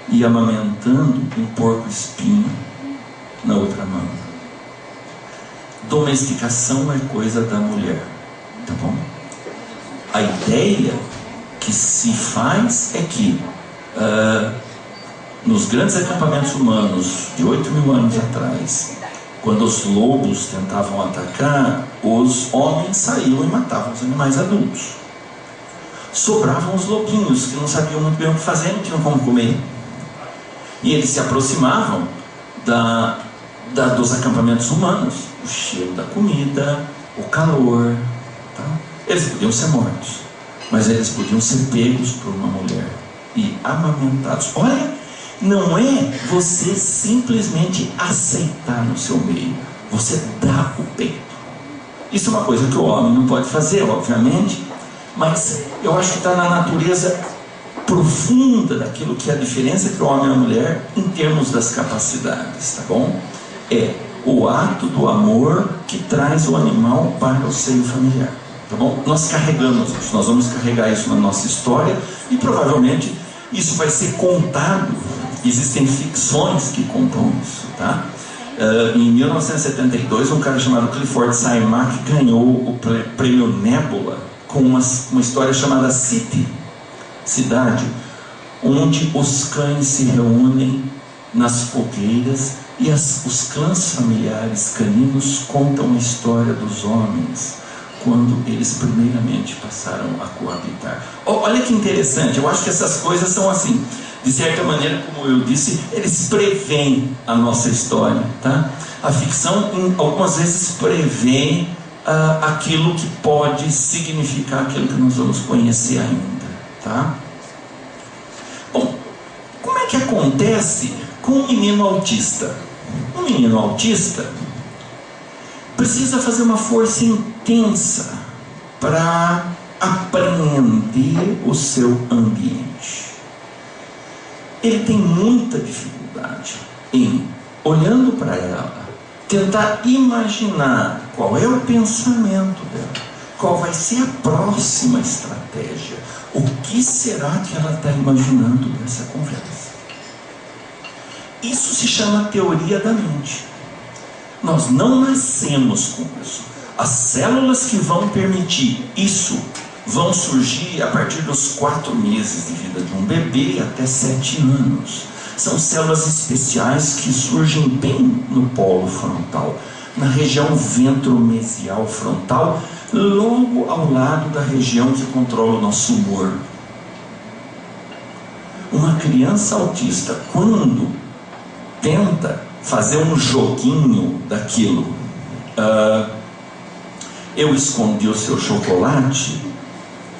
e amamentando um porco-espinho na outra mão. Domesticação é coisa da mulher, tá bom? A ideia que se faz é que nos grandes acampamentos humanos de 8.000 anos atrás, quando os lobos tentavam atacar, os homens saíam e matavam os animais adultos. Sobravam os lobinhos que não sabiam muito bem o que fazer, não tinham como comer. E eles se aproximavam dos acampamentos humanos, o cheiro da comida, o calor, tá? Eles podiam ser mortos, mas eles podiam ser pegos por uma mulher e amamentados. Olha, não é você simplesmente aceitar no seu meio, você dá o peito. Isso é uma coisa que o homem não pode fazer, obviamente, mas eu acho que está na natureza profunda daquilo que é a diferença entre o homem e a mulher em termos das capacidades, tá bom? É o ato do amor que traz o animal para o seio familiar, tá bom? Nós carregamos isso, nós vamos carregar isso na nossa história e provavelmente isso vai ser contado. Existem ficções que contam isso, tá? Em 1972, um cara chamado Clifford Saymak ganhou o prêmio Nebula com uma história chamada City, cidade, onde os cães se reúnem nas fogueiras e os clãs familiares caninos contam a história dos homens quando eles primeiramente passaram a coabitar. Olha que interessante, eu acho que essas coisas são assim, de certa maneira, como eu disse, eles preveem a nossa história, tá? A ficção algumas vezes prevê aquilo que pode significar aquilo que nós vamos conhecer ainda, tá? Bom, como é que acontece com um menino autista? Um menino autista precisa fazer uma força intensa para aprender o seu ambiente. Ele tem muita dificuldade em, olhando para ela, tentar imaginar qual é o pensamento dela, qual vai ser a próxima estratégia, o que será que ela está imaginando dessa conversa. Isso se chama teoria da mente. Nós não nascemos com isso. As células que vão permitir isso vão surgir a partir dos 4 meses de vida de um bebê até 7 anos. São células especiais que surgem bem no polo frontal, na região ventromesial frontal, logo ao lado da região que controla o nosso humor. Uma criança autista, quando tenta fazer um joguinho daquilo, eu escondi o seu chocolate,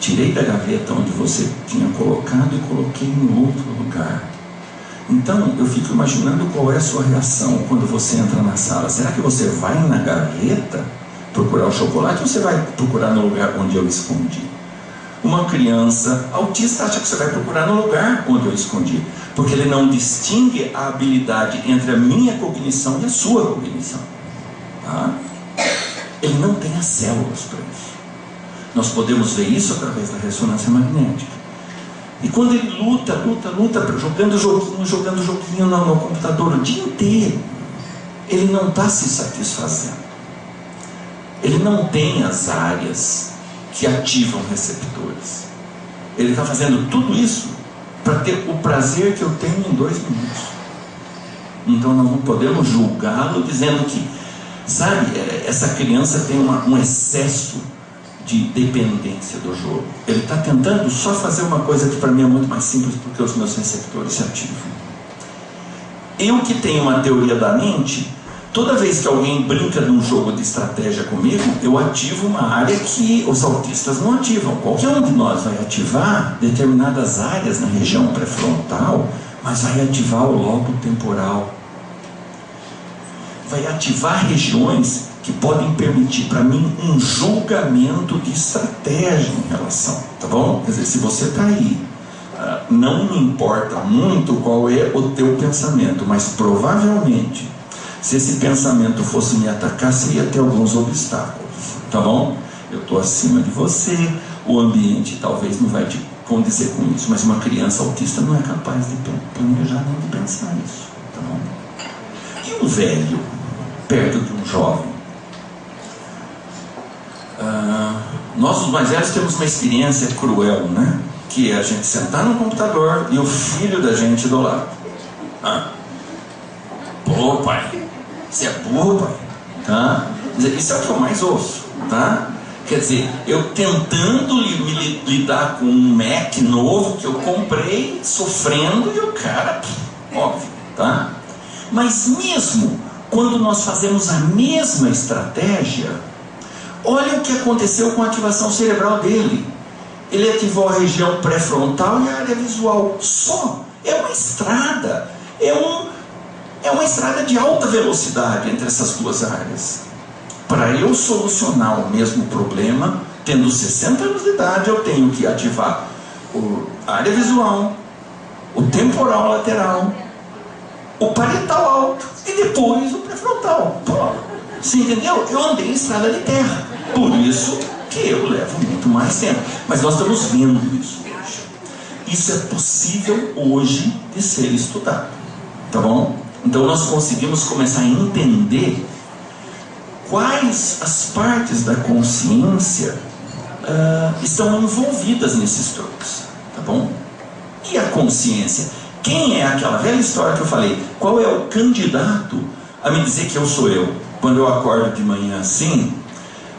tirei da gaveta onde você tinha colocado e coloquei em outro lugar. Então eu fico imaginando qual é a sua reação quando você entra na sala. Será que você vai na gaveta procurar o chocolate ou você vai procurar no lugar onde eu escondi? Uma criança autista acha que você vai procurar no lugar onde eu escondi, porque ele não distingue a habilidade entre a minha cognição e a sua cognição, tá? Ele não tem as células para isso. Nós podemos ver isso através da ressonância magnética. E quando ele luta, jogando joguinho no computador o dia inteiro, ele não está se satisfazendo. Ele não tem as áreas que ativam receptores. Ele está fazendo tudo isso para ter o prazer que eu tenho em 2 minutos. Então nós não podemos julgá-lo dizendo que, sabe, essa criança tem um excesso de dependência do jogo. Ele está tentando só fazer uma coisa que para mim é muito mais simples, porque os meus receptores se ativam. Eu que tenho uma teoria da mente, toda vez que alguém brinca num jogo de estratégia comigo, eu ativo uma área que os autistas não ativam. Qualquer um de nós vai ativar determinadas áreas na região pré-frontal, mas vai ativar o lobo temporal. Vai ativar regiões que podem permitir para mim um julgamento de estratégia em relação, tá bom? Quer dizer, se você está aí, não me importa muito qual é o teu pensamento, mas provavelmente, se esse pensamento fosse me atacar, você ia ter alguns obstáculos, tá bom? Eu estou acima de você, o ambiente talvez não vai te condizer com isso, mas uma criança autista não é capaz de planejar nem de pensar isso, tá bom? E um velho perto de um jovem? Nós, os mais velhos, temos uma experiência cruel, né? Que é a gente sentar no computador e o filho da gente do lado. Pô, pai, você é burro, pai, tá? Isso é o que eu mais ouço, tá? Quer dizer, eu tentando lidar com um Mac novo que eu comprei, sofrendo, e o cara, óbvio, tá? Mas mesmo quando nós fazemos a mesma estratégia, olha o que aconteceu com a ativação cerebral dele. Ele ativou a região pré-frontal e a área visual. Só. É uma estrada. É uma estrada de alta velocidade entre essas duas áreas. Para eu solucionar o mesmo problema, tendo 60 anos de idade, eu tenho que ativar a área visual, o temporal lateral, o parietal alto e depois o pré-frontal. Pô, você entendeu? Eu andei em estrada de terra. Por isso que eu levo muito mais tempo. Mas nós estamos vendo isso hoje. Isso é possível hoje de ser estudado. Tá bom? Então nós conseguimos começar a entender quais as partes da consciência estão envolvidas nesses truques. Tá bom? E a consciência? Quem é aquela velha história que eu falei? Qual é o candidato a me dizer que eu sou eu? Quando eu acordo de manhã assim,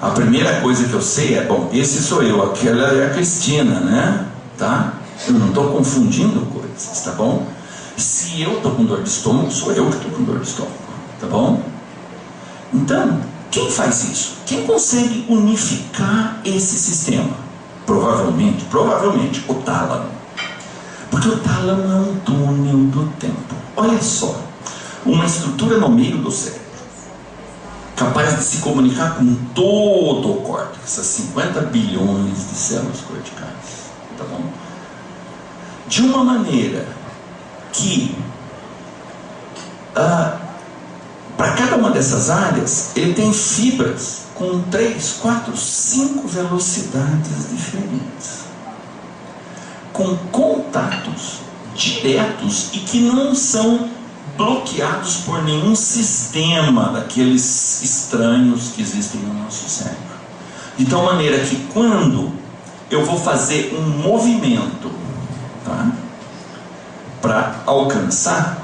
a primeira coisa que eu sei é, bom, esse sou eu, aquela é a Cristina, né? Tá? Eu não estou confundindo coisas, tá bom? Se eu estou com dor de estômago, sou eu que estou com dor de estômago, tá bom? Então, quem faz isso? Quem consegue unificar esse sistema? Provavelmente, o tálamo. Porque o tálamo é um túnel do tempo. Olha só, uma estrutura no meio do cérebro, capaz de se comunicar com todo o córtex, essas 50 bilhões de células corticais, tá bom? De uma maneira que para cada uma dessas áreas ele tem fibras com 3, 4, 5 velocidades diferentes, com contatos diretos e que não são bloqueados por nenhum sistema daqueles estranhos que existem no nosso cérebro. De tal maneira que quando eu vou fazer um movimento, tá, para alcançar,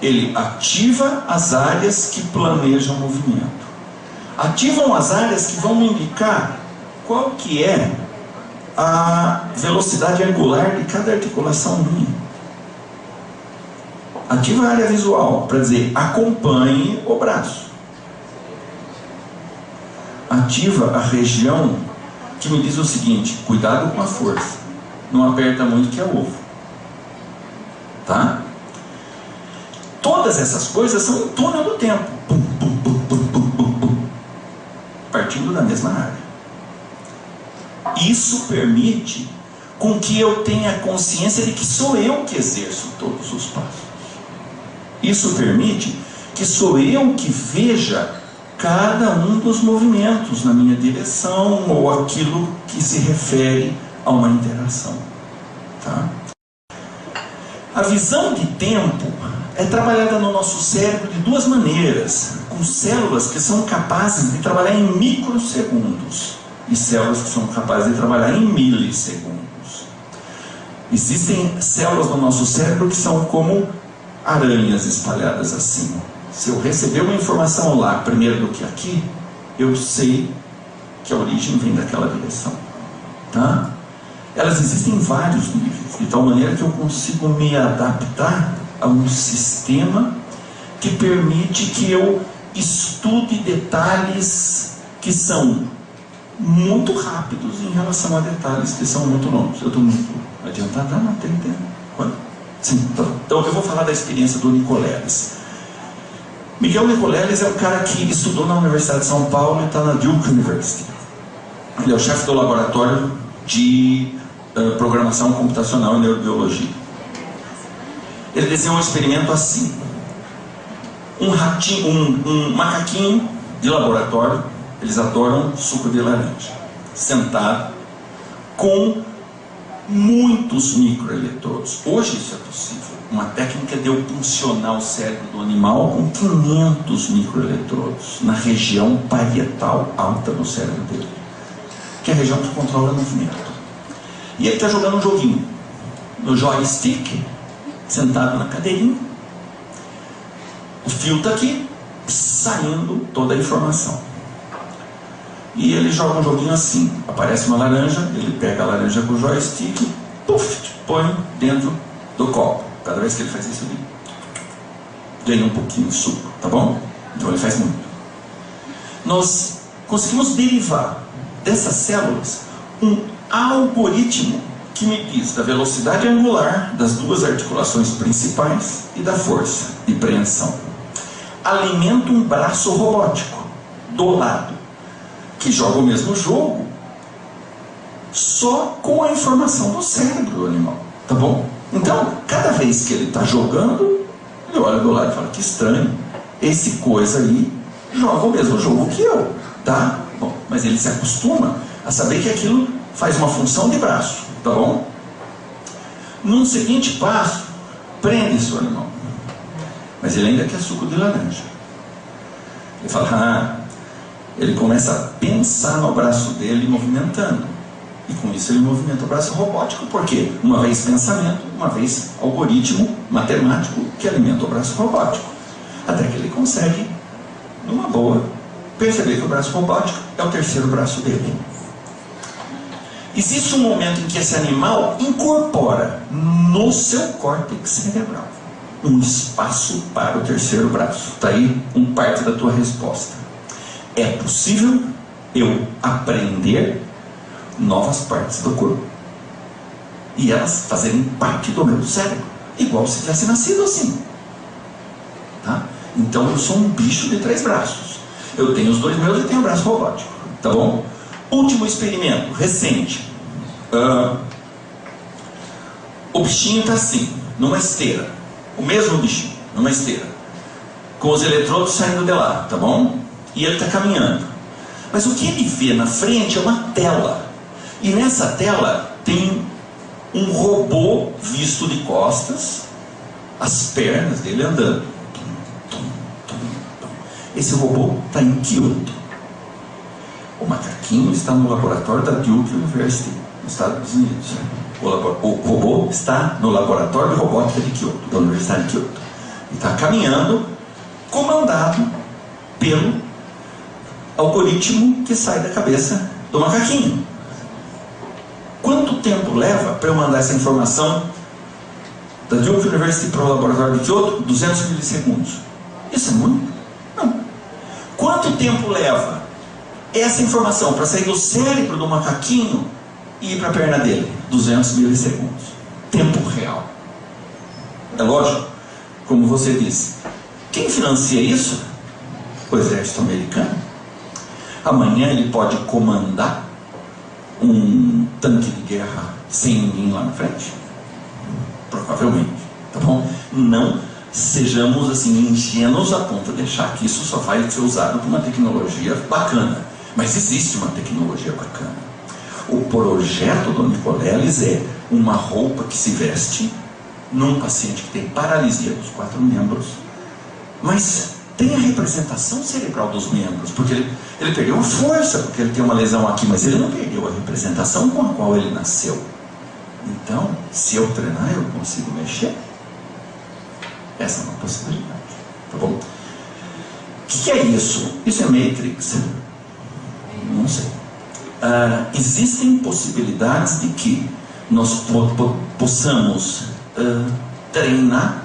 ele ativa as áreas que planejam o movimento. Ativam as áreas que vão me indicar qual que é a velocidade angular de cada articulação minha. Ativa a área visual para dizer acompanhe o braço. Ativa a região que me diz o seguinte: cuidado com a força, não aperta muito que é ovo, tá? Todas essas coisas são um túnel do tempo, pum, pum, pum, pum, pum, pum, pum, partindo da mesma área. Isso permite com que eu tenha consciência de que sou eu que exerço todos os passos. Isso permite que sou eu que veja cada um dos movimentos na minha direção ou aquilo que se refere a uma interação. Tá? A visão de tempo é trabalhada no nosso cérebro de duas maneiras, com células que são capazes de trabalhar em microsegundos e células que são capazes de trabalhar em milissegundos. Existem células no nosso cérebro que são como aranhas espalhadas assim. Se eu receber uma informação lá primeiro do que aqui, eu sei que a origem vem daquela direção. Tá? Elas existem em vários níveis, de tal maneira que eu consigo me adaptar a um sistema que permite que eu estude detalhes que são muito rápidos em relação a detalhes que são muito longos. Eu estou muito adiantado? Não, tem tempo. Quando? Sim, então eu vou falar da experiência do Nicoleles. Miguel Nicoleles é um cara que estudou na Universidade de São Paulo e está na Duke University. Ele é o chefe do laboratório de programação computacional e neurobiologia. Ele desenhou um experimento assim: um macaquinho de laboratório, eles adoram suco de laranja, sentado com muitos microeletrodos. Hoje isso é possível. Uma técnica de eu puncionar o cérebro do animal com 500 microeletrodos na região parietal alta do cérebro dele, que é a região que controla o movimento. E ele está jogando um joguinho no joystick, sentado na cadeirinha. O fio está aqui, saindo toda a informação. E ele joga um joguinho assim: aparece uma laranja, ele pega a laranja com o joystick, puff, põe dentro do copo. Cada vez que ele faz isso, ele ganha um pouquinho de suco, tá bom? Então ele faz muito. Nós conseguimos derivar dessas células um algoritmo que me diz da velocidade angular das duas articulações principais e da força de preensão. Alimenta um braço robótico do lado, que joga o mesmo jogo, só com a informação do cérebro do animal, tá bom? Então, cada vez que ele está jogando, ele olha do lado e fala: que estranho, esse coisa aí joga o mesmo jogo que eu, tá? Bom, mas ele se acostuma a saber que aquilo faz uma função de braço, tá bom? Num seguinte passo, prende seu animal, mas ele ainda quer suco de laranja. Ele fala: ele começa a pensar no braço dele movimentando. E com isso ele movimenta o braço robótico, porque uma vez pensamento, uma vez algoritmo matemático que alimenta o braço robótico. Até que ele consegue, numa boa, perceber que o braço robótico é o terceiro braço dele. Existe um momento em que esse animal incorpora no seu córtex cerebral um espaço para o terceiro braço. Está aí parte da tua resposta. É possível eu aprender novas partes do corpo e elas fazerem parte do meu cérebro, igual se tivesse nascido assim, tá? Então eu sou um bicho de 3 braços. Eu tenho os 2 meus e tenho o braço robótico, tá bom? Último experimento, recente. O bichinho está assim, numa esteira. O mesmo bichinho, numa esteira, com os eletrodos saindo de lá, tá bom? E ele está caminhando. Mas o que ele vê na frente é uma tela. E nessa tela tem um robô visto de costas, as pernas dele andando. Esse robô está em Kyoto. O macaquinho está no laboratório da Duke University, nos Estados Unidos. O robô está no laboratório de robótica de Kyoto, da Universidade de Kyoto. E está caminhando, comandado pelo algoritmo que sai da cabeça do macaquinho. Quanto tempo leva para eu mandar essa informação da Duke University para o laboratório de Kyoto? 200 milissegundos. Isso é muito? Não. Quanto tempo leva essa informação para sair do cérebro do macaquinho e ir para a perna dele? 200 milissegundos. Tempo real. É lógico, como você disse, quem financia isso? O exército americano. Amanhã ele pode comandar um tanque de guerra sem ninguém lá na frente? Provavelmente, tá bom? Não sejamos assim ingênuos a ponto de achar que isso só vai ser usado por uma tecnologia bacana. Mas existe uma tecnologia bacana. O projeto do Nicoleles é uma roupa que se veste num paciente que tem paralisia dos 4 membros, mas tem a representação cerebral dos membros, porque ele perdeu a força, porque ele tem uma lesão aqui, mas ele não perdeu a representação com a qual ele nasceu. Então, se eu treinar, eu consigo mexer? Essa é uma possibilidade, tá bom? O que é isso? Isso é Matrix? Não sei. Existem possibilidades de que nós possamos treinar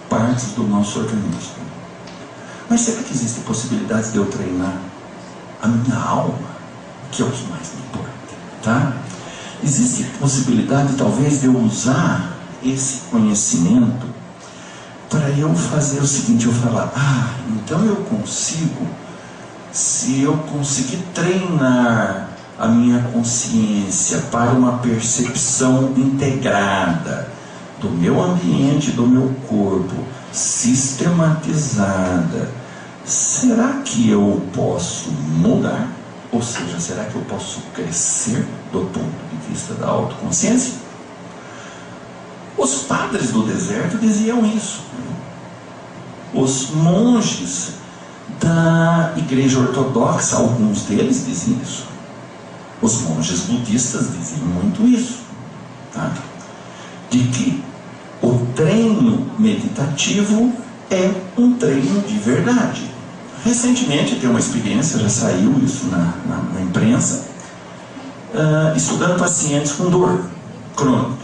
partes do nosso organismo. Mas será que existe possibilidade de eu treinar a minha alma, que é o que mais me importa, tá? Existe possibilidade talvez de eu usar esse conhecimento para eu fazer o seguinte, eu falar, então eu consigo, se eu conseguir treinar a minha consciência para uma percepção integrada do meu ambiente, do meu corpo, sistematizada, será que eu posso mudar? Ou seja, será que eu posso crescer do ponto de vista da autoconsciência? Os padres do deserto diziam isso. Os monges da igreja ortodoxa, alguns deles diziam isso. Os monges budistas diziam muito isso, tá? De que o treino meditativo é um treino de verdade. Recentemente tem uma experiência, já saiu isso na imprensa, estudando pacientes com dor crônica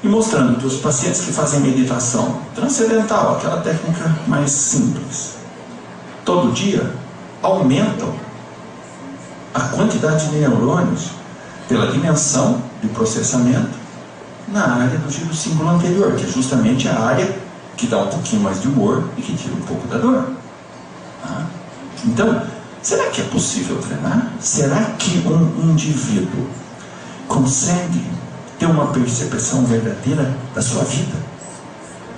e mostrando que os pacientes que fazem meditação transcendental, aquela técnica mais simples, todo dia aumentam a quantidade de neurônios pela dimensão de processamento na área do giro símbolo anterior, que é justamente a área que dá um pouquinho mais de humor e que tira um pouco da dor. Então, será que é possível treinar? Será que um indivíduo consegue ter uma percepção verdadeira da sua vida,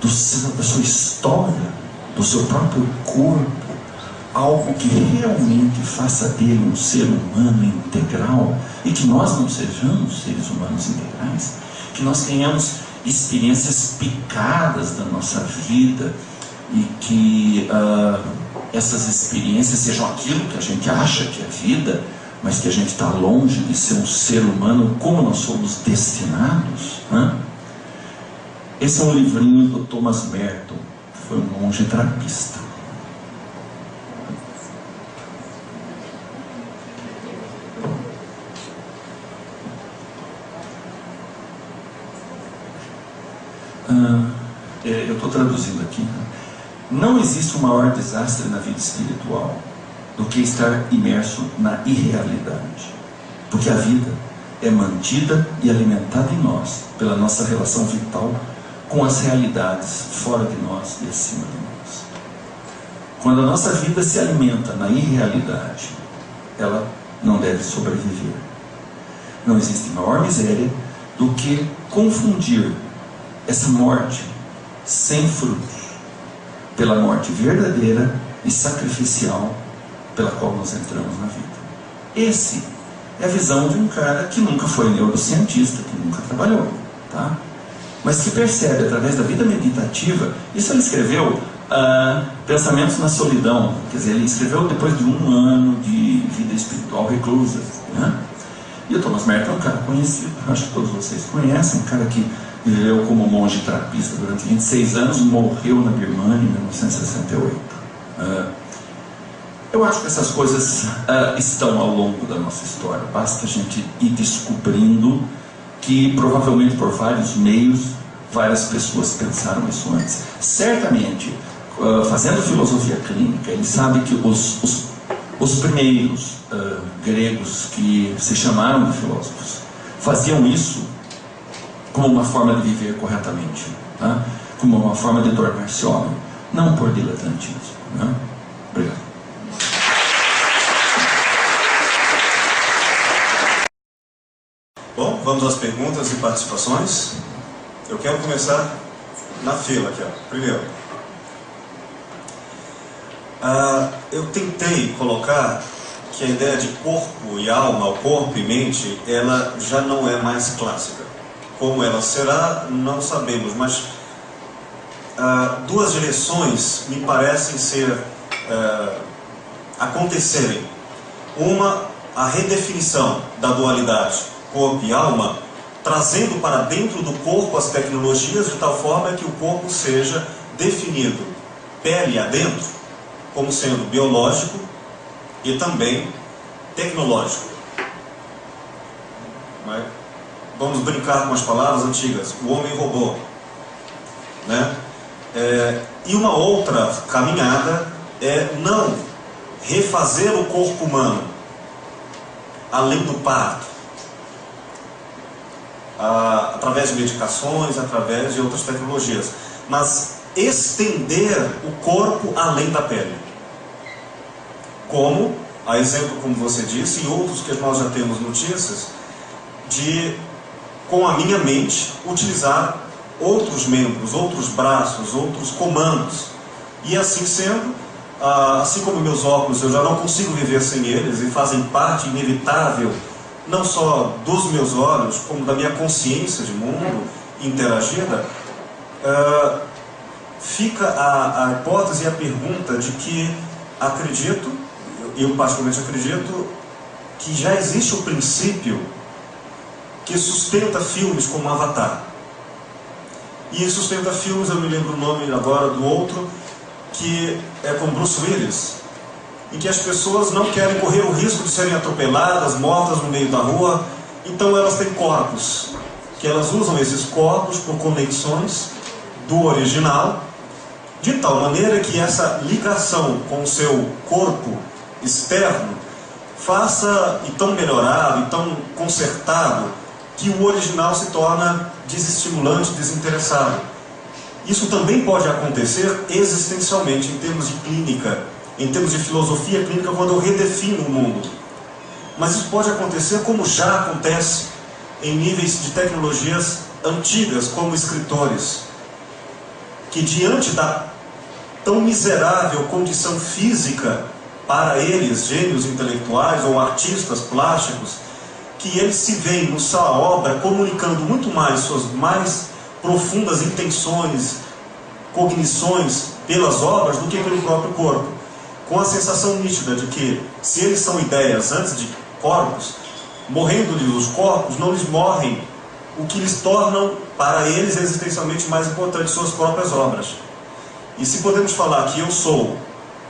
da sua história, do seu próprio corpo, algo que realmente faça dele um ser humano integral, e que nós não sejamos seres humanos integrais, que nós tenhamos experiências picadas da nossa vida e que essas experiências sejam aquilo que a gente acha que é vida, mas que a gente está longe de ser um ser humano como nós somos destinados. Esse é um livrinho do Thomas Merton, que foi um monge trapista. Eu estou traduzindo aqui. Não existe um maior desastre na vida espiritual do que estar imerso na irrealidade, porque a vida é mantida e alimentada em nós pela nossa relação vital com as realidades fora de nós e acima de nós. Quando a nossa vida se alimenta na irrealidade, ela não deve sobreviver. Não existe maior miséria do que confundir essa morte sem frutos pela morte verdadeira e sacrificial pela qual nós entramos na vida. Esse é a visão de um cara que nunca foi neurocientista, que nunca trabalhou, tá? Mas que percebe através da vida meditativa. Isso ele escreveu Pensamentos na Solidão, quer dizer, ele escreveu depois de 1 ano de vida espiritual reclusa, né? E o Thomas Merton é um cara conhecido, acho que todos vocês conhecem, um cara que viveu como monge trapista durante 26 anos, morreu na Birmânia em 1968. Eu acho que essas coisas estão ao longo da nossa história. Basta a gente ir descobrindo que provavelmente por vários meios, várias pessoas pensaram isso antes. Certamente, fazendo filosofia clínica, ele sabe que os primeiros gregos que se chamaram de filósofos faziam isso como uma forma de viver corretamente, tá? Como uma forma de tornar-se homem, não por diletantismo, né? Obrigado. Bom, vamos às perguntas e participações. Eu quero começar na fila aqui, ó. Primeiro, eu tentei colocar que a ideia de corpo e alma, ou corpo e mente, ela já não é mais clássica. Como ela será, não sabemos, mas duas direções me parecem acontecerem. Uma, a redefinição da dualidade corpo e alma, trazendo para dentro do corpo as tecnologias de tal forma que o corpo seja definido pele adentro como sendo biológico e também tecnológico. Vamos brincar com as palavras antigas, o homem-robô, né? E uma outra caminhada é não refazer o corpo humano além do parto, através de medicações, através de outras tecnologias, mas estender o corpo além da pele, como, a exemplo, como você disse, e outros que nós já temos notícias, de, com a minha mente, utilizar outros membros, outros braços, outros comandos, e assim sendo, assim como meus óculos, eu já não consigo viver sem eles, e fazem parte inevitável, não só dos meus olhos, como da minha consciência de mundo interagida, fica a hipótese e a pergunta de que acredito, eu particularmente acredito, que já existe o princípio que sustenta filmes como Avatar. E sustenta filmes, eu me lembro o nome agora do outro, que é com Bruce Willis, em que as pessoas não querem correr o risco de serem atropeladas, mortas no meio da rua, então elas têm corpos, que elas usam esses corpos por conexões do original, de tal maneira que essa ligação com o seu corpo externo faça, e tão melhorado, e tão consertado, que o original se torna desestimulante, desinteressado. Isso também pode acontecer existencialmente, em termos de clínica, em termos de filosofia clínica, quando eu redefino o mundo. Mas isso pode acontecer como já acontece em níveis de tecnologias antigas, como escritores, que diante da tão miserável condição física para eles, gênios intelectuais ou artistas plásticos, que eles se veem na sua obra comunicando muito mais suas mais profundas intenções, cognições pelas obras do que pelo próprio corpo, com a sensação nítida de que, se eles são ideias antes de corpos, morrendo-lhes os corpos, não lhes morrem o que lhes tornam, para eles, existencialmente mais importante, suas próprias obras. E se podemos falar que eu sou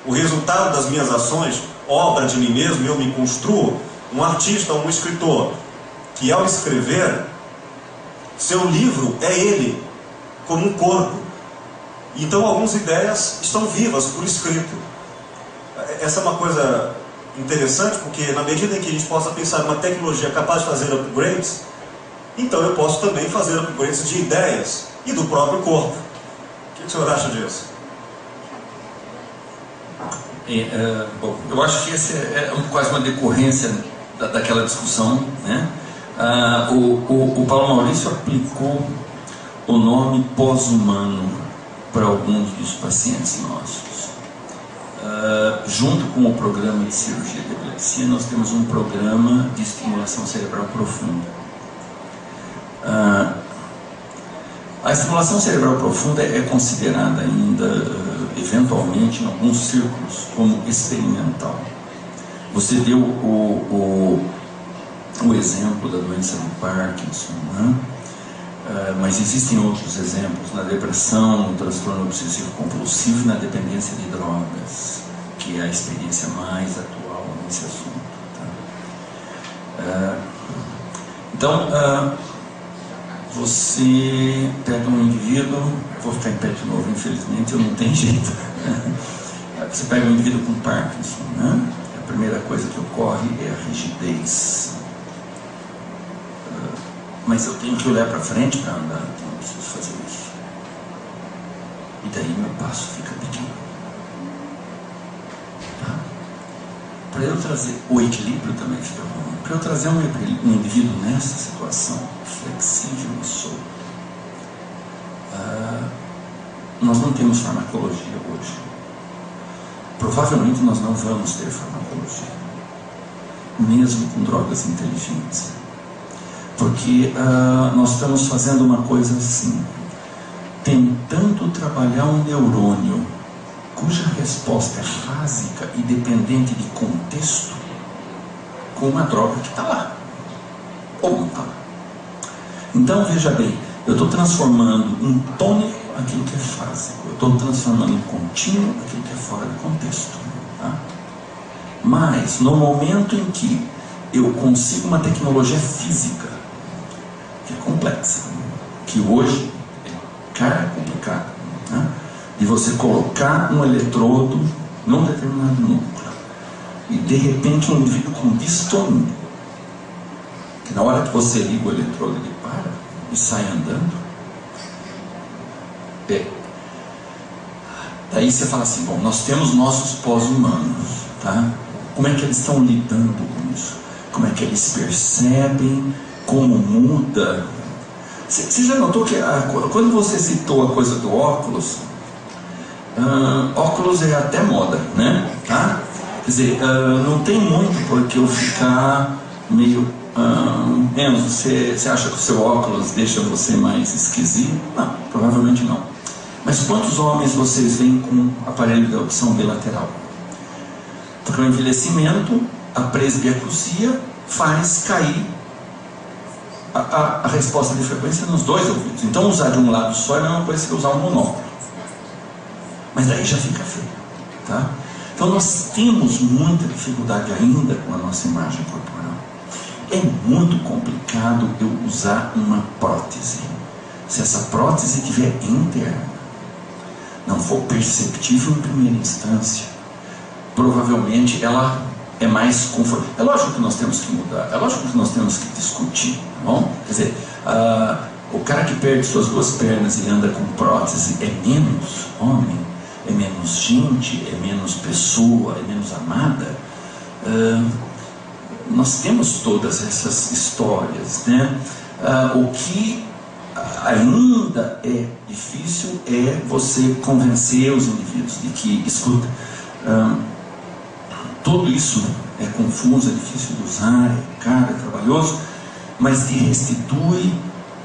o resultado das minhas ações, obra de mim mesmo, eu me construo, um artista ou um escritor, que ao escrever, seu livro é ele, como um corpo. Então algumas ideias estão vivas por escrito. Essa é uma coisa interessante, porque na medida em que a gente possa pensar numa tecnologia capaz de fazer upgrades, então eu posso também fazer upgrades de ideias e do próprio corpo. O que o senhor acha disso? Bom, eu acho que esse é quase uma decorrência daquela discussão, né? O Paulo Maurício aplicou o nome pós-humano para alguns dos pacientes nossos. Junto com o programa de cirurgia de epilepsia, nós temos um programa de estimulação cerebral profunda. A estimulação cerebral profunda é considerada ainda, eventualmente, em alguns círculos, como experimental. Você deu o exemplo da doença do Parkinson, né? Mas existem outros exemplos na depressão, no transtorno obsessivo compulsivo e na dependência de drogas, que é a experiência mais atual nesse assunto, tá? Então, você pega um indivíduo, eu vou ficar em pé de novo, infelizmente, eu não tenho jeito. Você pega um indivíduo com Parkinson, né? A primeira coisa que ocorre é a rigidez. Mas eu tenho que olhar para frente para andar, então eu preciso fazer isso. E daí meu passo fica pequeno. Tá? Para eu trazer o equilíbrio também fica bom. Para eu trazer um indivíduo nessa situação, flexível e solto, nós não temos farmacologia hoje. Provavelmente nós não vamos ter farmacologia. mesmo com drogas inteligentes. Porque nós estamos fazendo uma coisa assim, tentando trabalhar um neurônio cuja resposta é básica e dependente de contexto, com uma droga que está lá, ou não está lá. Então, veja bem, eu estou transformando em tônico aquilo que é básico, eu estou transformando em contínuo aquilo que é fora de contexto. Tá? Mas, no momento em que eu consigo uma tecnologia física, que é complexa, que hoje é complicada, né? De você colocar um eletrodo num determinado núcleo e de repente um indivíduo com distonia, que na hora que você liga o eletrodo ele para e sai andando, daí você fala assim, bom, nós temos nossos pós-humanos, tá? Como é que eles estão lidando com isso? Como é que eles percebem, como muda? Você já notou que quando você citou a coisa do óculos, óculos é até moda, né? Tá? Quer dizer, não tem muito por que eu ficar meio... Enzo, você acha que o seu óculos deixa você mais esquisito? Não, provavelmente não. Mas quantos homens vocês veem com aparelho de audição bilateral? Porque o envelhecimento, a presbiacusia, faz cair a resposta de frequência nos dois ouvidos. Então usar de um lado só é a mesma coisa que usar um monóculo. Mas daí já fica feio, tá? Então nós temos muita dificuldade ainda com a nossa imagem corporal. É muito complicado eu usar uma prótese. Se essa prótese estiver interna, não for perceptível em primeira instância, provavelmente ela é mais confortável. É lógico que nós temos que mudar, é lógico que nós temos que discutir, tá bom? Quer dizer, o cara que perde suas duas pernas e anda com prótese é menos homem, é menos gente, é menos pessoa, é menos amada. Nós temos todas essas histórias, né? O que ainda é difícil é você convencer os indivíduos de que, escuta, tudo isso é confuso, é difícil de usar, é caro, é trabalhoso, mas te restitui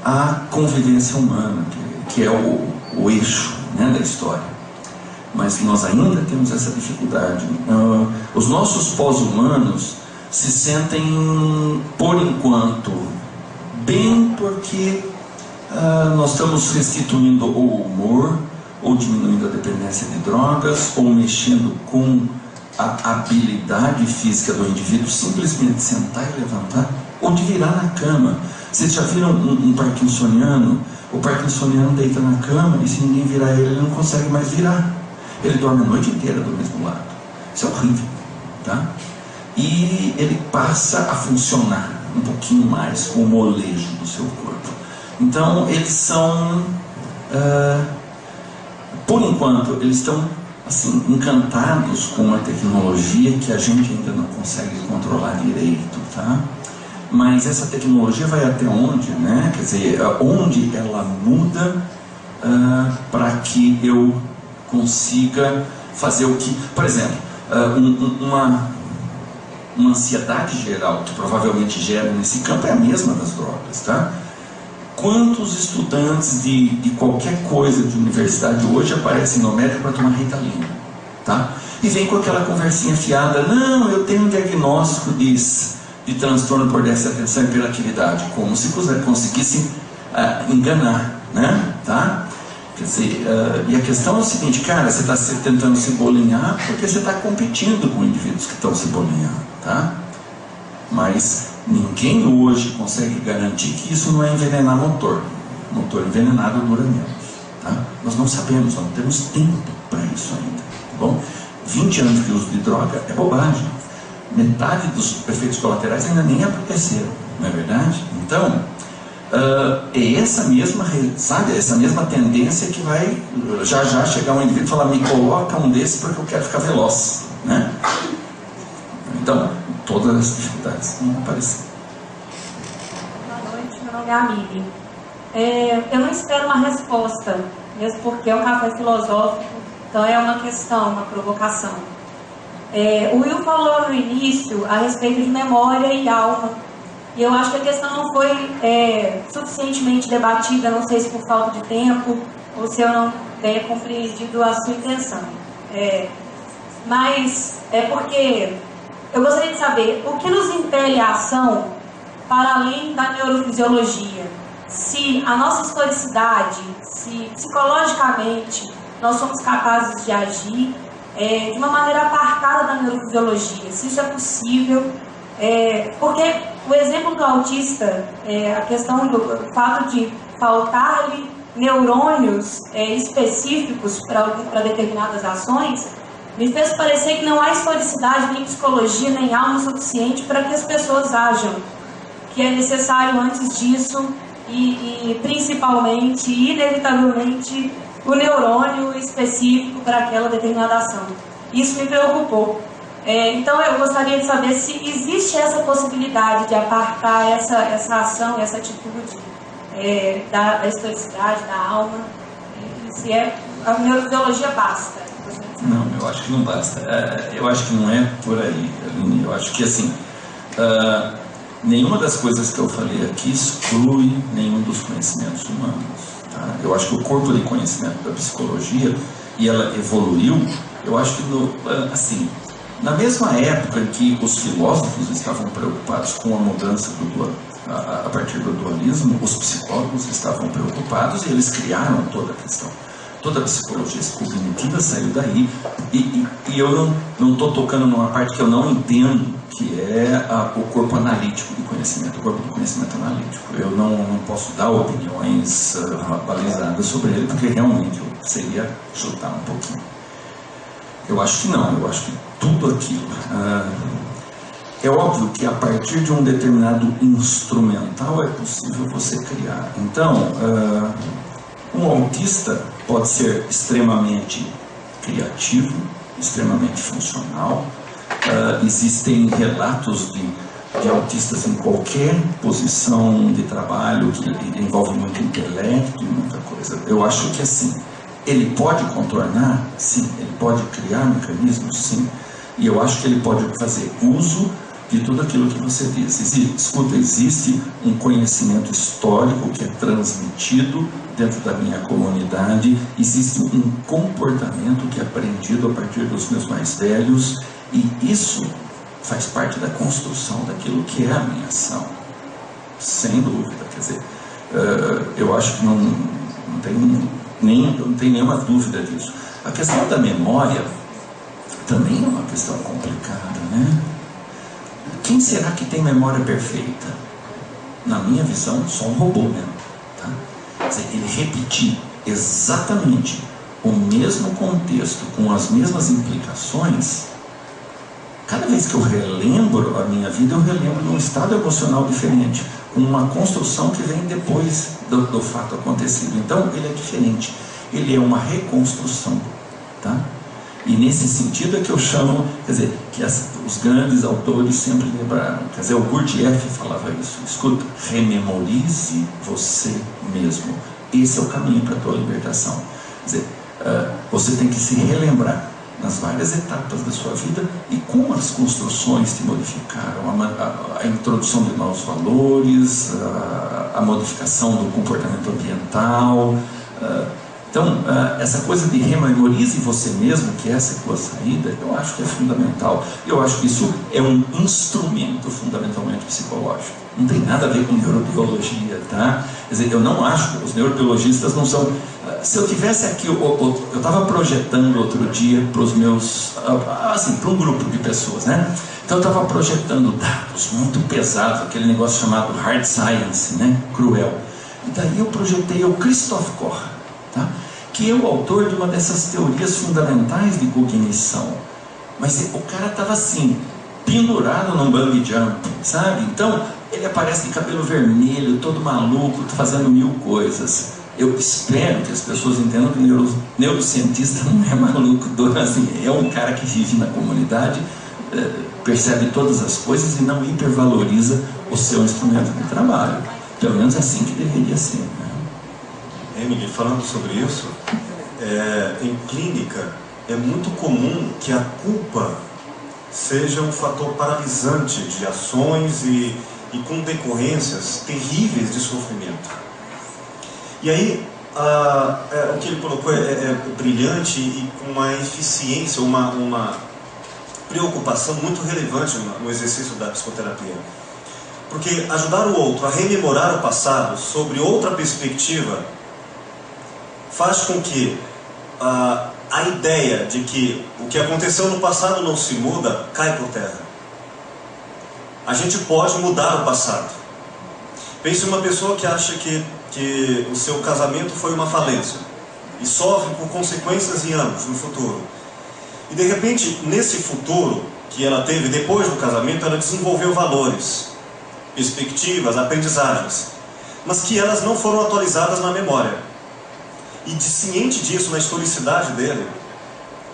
a convivência humana, que é o eixo, né, da história. Mas nós ainda temos essa dificuldade. Os nossos pós-humanos se sentem, por enquanto, bem porque nós estamos restituindo o humor, ou diminuindo a dependência de drogas, ou mexendo com a habilidade física do indivíduo, simplesmente sentar e levantar, ou de virar na cama. Vocês já viram um parkinsoniano? O parkinsoniano deita na cama e se ninguém virar ele não consegue mais virar. Ele dorme a noite inteira do mesmo lado. Isso é horrível, tá? E ele passa a funcionar um pouquinho mais com o molejo do seu corpo. Então eles são, por enquanto, eles estão assim, encantados com uma tecnologia que a gente ainda não consegue controlar direito, tá? Mas essa tecnologia vai até onde, né? Quer dizer, onde ela muda para que eu consiga fazer o que... Por exemplo, uma ansiedade geral que provavelmente gera nesse campo é a mesma das drogas, tá? Quantos estudantes de qualquer coisa de universidade hoje aparecem no médico para tomar Ritalina, tá? E vem com aquela conversinha fiada, não, eu tenho um diagnóstico de transtorno por déficit de atenção e hiperatividade, como se conseguissem enganar, né? Tá? Quer dizer, e a questão é o seguinte, cara, você está tentando se bolinhar porque você está competindo com indivíduos que estão se bolinhando, tá? Mas ninguém hoje consegue garantir que isso não é envenenar motor. Motor envenenado dura menos, tá? Nós não sabemos, nós não temos tempo para isso ainda, tá bom? 20 anos de uso de droga é bobagem. Metade dos efeitos colaterais ainda nem aconteceram, não é verdade? Então, é essa mesma, sabe, essa mesma tendência que vai já chegar um indivíduo e falar, me coloca um desse porque eu quero ficar veloz, né? Então, todas as dificuldades vão aparecer. Boa noite, meu nome é Amília. Eu não espero uma resposta, mesmo porque é um café filosófico, então é uma questão, uma provocação. O Will falou no início a respeito de memória e alma, e eu acho que a questão não foi suficientemente debatida, não sei se por falta de tempo ou se eu não tenha compreendido a sua intenção. Mas é porque eu gostaria de saber o que nos impele a ação para além da neurofisiologia. Se a nossa historicidade, se psicologicamente nós somos capazes de agir de uma maneira apartada da neurofisiologia, se isso é possível, porque o exemplo do autista, a questão do fato de faltar-lhe neurônios específicos para determinadas ações, me fez parecer que não há historicidade, nem psicologia, nem alma suficiente para que as pessoas ajam, que é necessário antes disso e principalmente, inevitavelmente, o neurônio específico para aquela determinada ação. Isso me preocupou. Então eu gostaria de saber se existe essa possibilidade de apartar essa ação, essa atitude da historicidade, da alma, se a neurobiologia basta. Não, eu acho que não basta. Eu acho que não é por aí, Aline. Eu acho que assim, nenhuma das coisas que eu falei aqui exclui nenhum dos conhecimentos humanos. Tá? Eu acho que o corpo de conhecimento da psicologia, e ela evoluiu, eu acho que assim, na mesma época em que os filósofos estavam preocupados com a mudança a partir do dualismo, os psicólogos estavam preocupados e eles criaram toda a questão. Toda a psicologia cognitiva saiu daí, e eu não estou tocando numa parte que eu não entendo, que é o corpo analítico do conhecimento, o corpo do conhecimento analítico. Eu não posso dar opiniões balizadas sobre ele, porque realmente seria chutar um pouquinho. Eu acho que não, eu acho que tudo aquilo. É óbvio que a partir de um determinado instrumental é possível você criar. Então, um autista pode ser extremamente criativo, extremamente funcional. Existem relatos de autistas em qualquer posição de trabalho que envolve muito intelecto e muita coisa. Eu acho que assim, ele pode contornar? Sim. Ele pode criar mecanismos? Sim. E eu acho que ele pode fazer uso de tudo aquilo que você diz. Escuta, existe um conhecimento histórico que é transmitido dentro da minha comunidade, existe um comportamento que é aprendido a partir dos meus mais velhos, e isso faz parte da construção daquilo que é a minha ação, sem dúvida. Quer dizer, eu acho que não tem nenhuma dúvida disso. A questão da memória também é uma questão complicada, né? Quem será que tem memória perfeita? Na minha visão, só um robô mesmo. Tá? Quer dizer, ele repetir exatamente o mesmo contexto, com as mesmas implicações. Cada vez que eu relembro a minha vida, eu relembro num estado emocional diferente, com uma construção que vem depois do fato acontecido. Então, ele é diferente. Ele é uma reconstrução. Tá? E nesse sentido é que eu chamo, quer dizer, que os grandes autores sempre lembraram. Quer dizer, o Gurdjieff falava isso. Escuta, rememorize você mesmo. Esse é o caminho para a tua libertação. Quer dizer, você tem que se relembrar nas várias etapas da sua vida e como as construções te modificaram, a introdução de novos valores, a modificação do comportamento ambiental. Então, essa coisa de rememorize você mesmo, que essa é a tua saída, eu acho que é fundamental. Eu acho que isso é um instrumento fundamentalmente psicológico. Não tem nada a ver com neurobiologia, tá? Quer dizer, eu não acho que os neurobiologistas não são... Se eu tivesse aqui, eu estava projetando outro dia para os meus... assim, para um grupo de pessoas, né? Então eu estava projetando dados muito pesados, aquele negócio chamado hard science, né? Cruel. E daí eu projetei o Christoph Koch, tá? Que é o autor de uma dessas teorias fundamentais de cognição. Mas o cara estava assim, pendurado num bungee jump, sabe? Então, ele aparece de cabelo vermelho, todo maluco, fazendo 1000 coisas. Eu espero que as pessoas entendam que o neurocientista não é maluco, assim, é um cara que vive na comunidade, percebe todas as coisas e não hipervaloriza o seu instrumento de trabalho. Pelo menos é assim que deveria ser, né? Emily, falando sobre isso, em clínica é muito comum que a culpa seja um fator paralisante de ações e com decorrências terríveis de sofrimento. E aí, o que ele colocou é brilhante e com uma eficiência, uma preocupação muito relevante no exercício da psicoterapia. Porque ajudar o outro a rememorar o passado sobre outra perspectiva faz com que a ideia de que o que aconteceu no passado não se muda cai por terra. A gente pode mudar o passado. Pense em uma pessoa que acha que o seu casamento foi uma falência e sofre por consequências em anos no futuro. E de repente, nesse futuro que ela teve depois do casamento, ela desenvolveu valores, perspectivas, aprendizagens, mas que elas não foram atualizadas na memória. E ciente disso, na historicidade dele,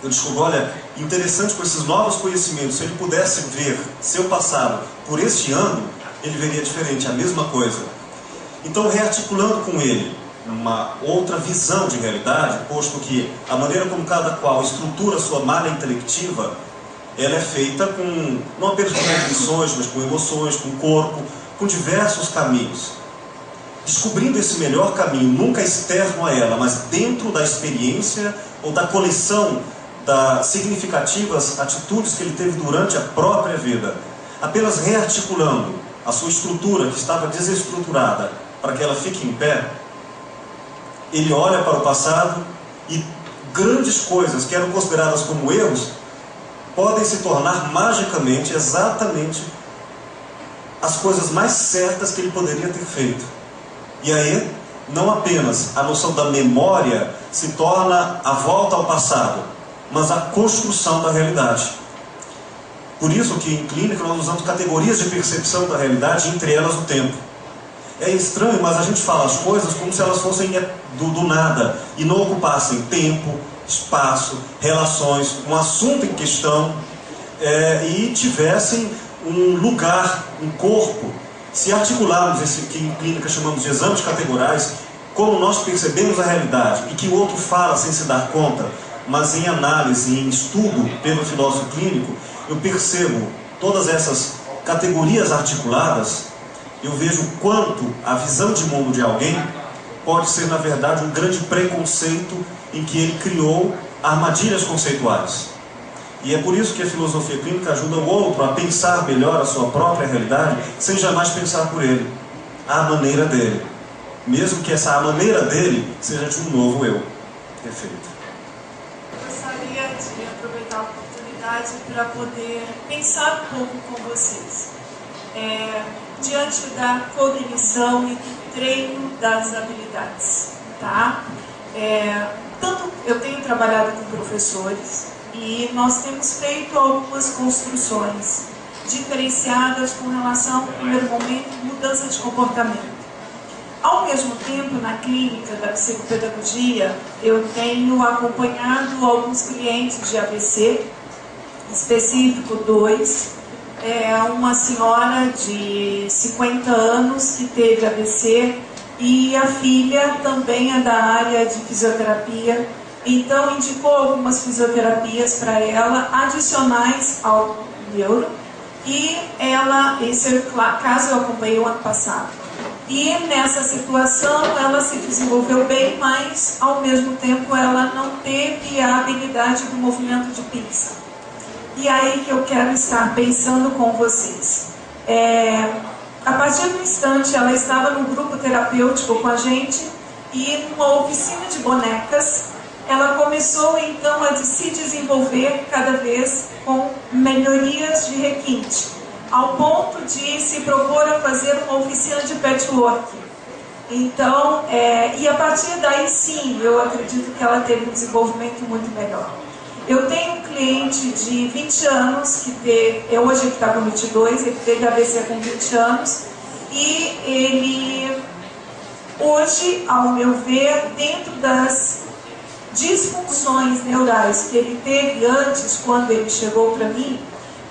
eu descobri, olha, interessante com esses novos conhecimentos, se ele pudesse ver seu passado por este ano, ele veria diferente, a mesma coisa. Então, rearticulando com ele uma outra visão de realidade, posto que a maneira como cada qual estrutura a sua malha intelectiva, ela é feita com, não apenas com intuições, mas com emoções, com corpo, com diversos caminhos. Descobrindo esse melhor caminho, nunca externo a ela, mas dentro da experiência ou da coleção das significativas atitudes que ele teve durante a própria vida, apenas rearticulando a sua estrutura que estava desestruturada para que ela fique em pé, ele olha para o passado e grandes coisas que eram consideradas como erros podem se tornar magicamente exatamente as coisas mais certas que ele poderia ter feito. E aí, não apenas a noção da memória se torna a volta ao passado, mas a construção da realidade. Por isso que em clínica nós usamos categorias de percepção da realidade, entre elas o tempo. É estranho, mas a gente fala as coisas como se elas fossem do nada e não ocupassem tempo, espaço, relações, um assunto em questão e tivessem um lugar, um corpo. Se articularmos esse que em clínica chamamos de exames categorais, como nós percebemos a realidade e que o outro fala sem se dar conta, mas em análise, em estudo pelo filósofo clínico, eu percebo todas essas categorias articuladas, eu vejo quanto a visão de mundo de alguém pode ser, na verdade, um grande preconceito em que ele criou armadilhas conceituais. E é por isso que a filosofia clínica ajuda o outro a pensar melhor a sua própria realidade, sem jamais pensar por ele, à maneira dele. Mesmo que essa maneira dele seja de um novo eu. Perfeito. Eu gostaria de aproveitar a oportunidade para poder pensar um pouco com vocês. Diante da cognição e do treino das habilidades. Tá? Tanto eu tenho trabalhado com professores e nós temos feito algumas construções diferenciadas com relação, no primeiro momento, mudança de comportamento. Ao mesmo tempo, na clínica da psicopedagogia, eu tenho acompanhado alguns clientes de AVC, específico 2, uma senhora de 50 anos que teve AVC e a filha também é da área de fisioterapia, então indicou algumas fisioterapias para ela, adicionais ao neuro, e esse caso eu acompanhei o ano passado. E nessa situação ela se desenvolveu bem, mas ao mesmo tempo ela não teve a habilidade do movimento de pinça. E aí que eu quero estar pensando com vocês. A partir do instante ela estava num grupo terapêutico com a gente e numa oficina de bonecas ela começou então a se desenvolver cada vez com melhorias de requinte, ao ponto de se propor a fazer uma oficina de patchwork. Então, e a partir daí sim, eu acredito que ela teve um desenvolvimento muito melhor. Eu tenho um cliente de 20 anos, hoje ele está com 22, ele teve AVC com 20 anos, e ele, hoje, ao meu ver, dentro das disfunções neurais que ele teve antes, quando ele chegou para mim,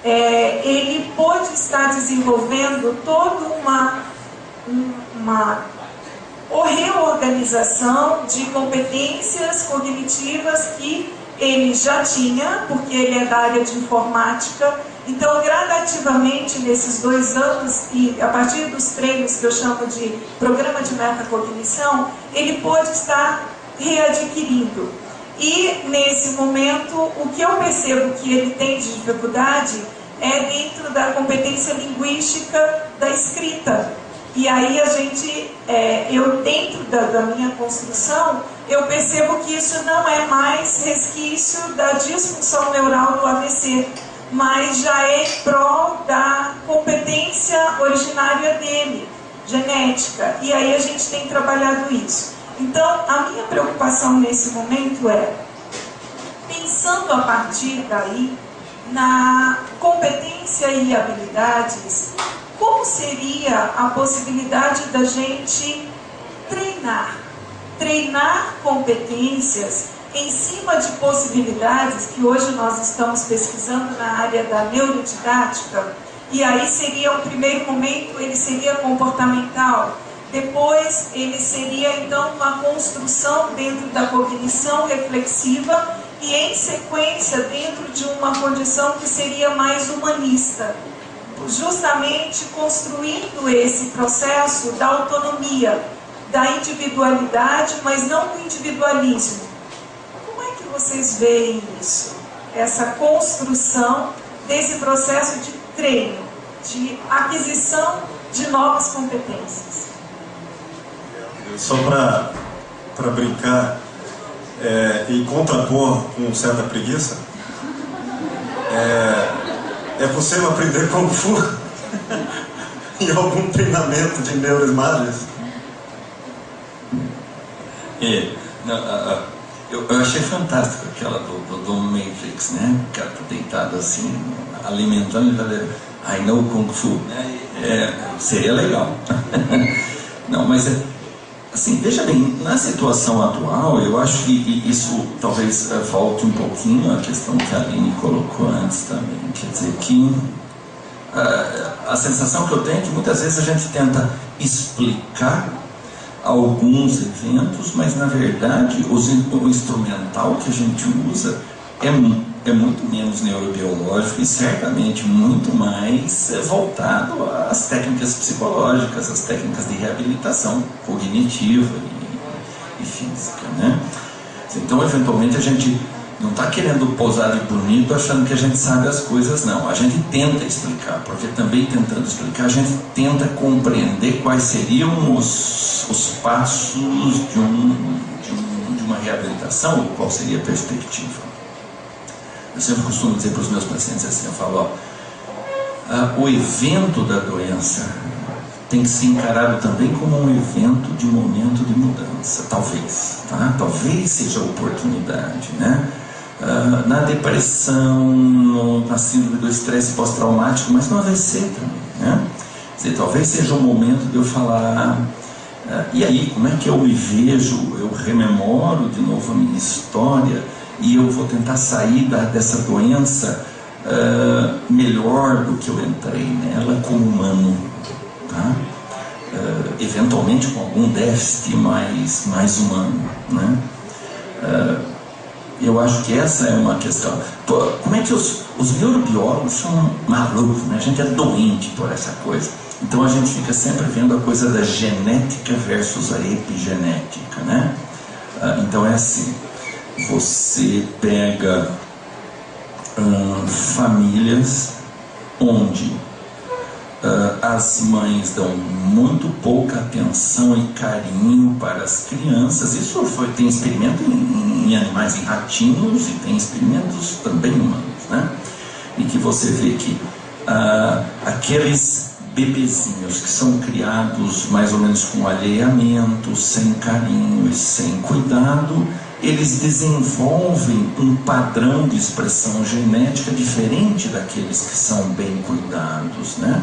ele pôde estar desenvolvendo toda uma reorganização de competências cognitivas que ele já tinha, porque ele é da área de informática, Então, gradativamente, nesses 2 anos, e a partir dos treinos que eu chamo de programa de metacognição, ele pôde estar readquirindo. E, nesse momento, o que eu percebo que ele tem de dificuldade é dentro da competência linguística da escrita. E aí a gente, eu dentro da minha construção, eu percebo que isso não é mais resquício da disfunção neural do AVC, mas já é em prol da competência originária dele, genética. E aí a gente tem trabalhado isso. Então, a minha preocupação nesse momento é, pensando a partir daí, na competência e habilidades, como seria a possibilidade da gente treinar competências em cima de possibilidades que hoje nós estamos pesquisando na área da neurodidática, e aí seria um primeiro momento, ele seria comportamental, depois ele seria então uma construção dentro da cognição reflexiva e em sequência dentro de uma condição que seria mais humanista, justamente construindo esse processo da autonomia, da individualidade, mas não do individualismo. Como é que vocês veem isso? Essa construção desse processo de treino, de aquisição de novas competências. Só para brincar e contrapor com certa preguiça, é possível aprender Kung Fu em algum treinamento de neuroimagens? Eu achei fantástico aquela do Matrix, né? O cara tá deitado assim, alimentando, e vai I know Kung Fu, né? Seria legal. Não, mas assim, veja bem, na situação atual, eu acho que isso talvez falte um pouquinho a questão que a Aline colocou antes também. Quer dizer que a sensação que eu tenho é que muitas vezes a gente tenta explicar alguns eventos, mas na verdade o instrumental que a gente usa é muito menos neurobiológico e certamente muito mais voltado às técnicas psicológicas, às técnicas de reabilitação cognitiva e física, né? Então, eventualmente, a gente não está querendo posar de bonito achando que a gente sabe as coisas, não. A gente tenta explicar, porque também tentando explicar, a gente tenta compreender quais seriam os passos de uma reabilitação, ou qual seria a perspectiva. Eu sempre costumo dizer para os meus pacientes assim, eu falo, o evento da doença tem que ser encarado também como um evento de momento de mudança, talvez, tá? Talvez seja a oportunidade, né? Na depressão, na síndrome do estresse pós-traumático, mas no AVC também, né? Quer dizer, talvez seja o momento de eu falar, e aí, como é que eu me vejo? Eu rememoro de novo a minha história e eu vou tentar sair dessa doença melhor do que eu entrei nela como humano, tá? Eventualmente com algum déficit mais humano, né? Eu acho que essa é uma questão. Como é que os neurobiólogos são malucos, né? A gente é doente por essa coisa. Então a gente fica sempre vendo a coisa da genética versus a epigenética, né? Então é assim, você pega famílias onde as mães dão muito pouca atenção e carinho para as crianças. Isso tem experimento em animais, em ratinhos, e tem experimentos também humanos, né? Em que você vê que aqueles bebezinhos que são criados mais ou menos com alheamento, sem carinho e sem cuidado, eles desenvolvem um padrão de expressão genética diferente daqueles que são bem cuidados, né?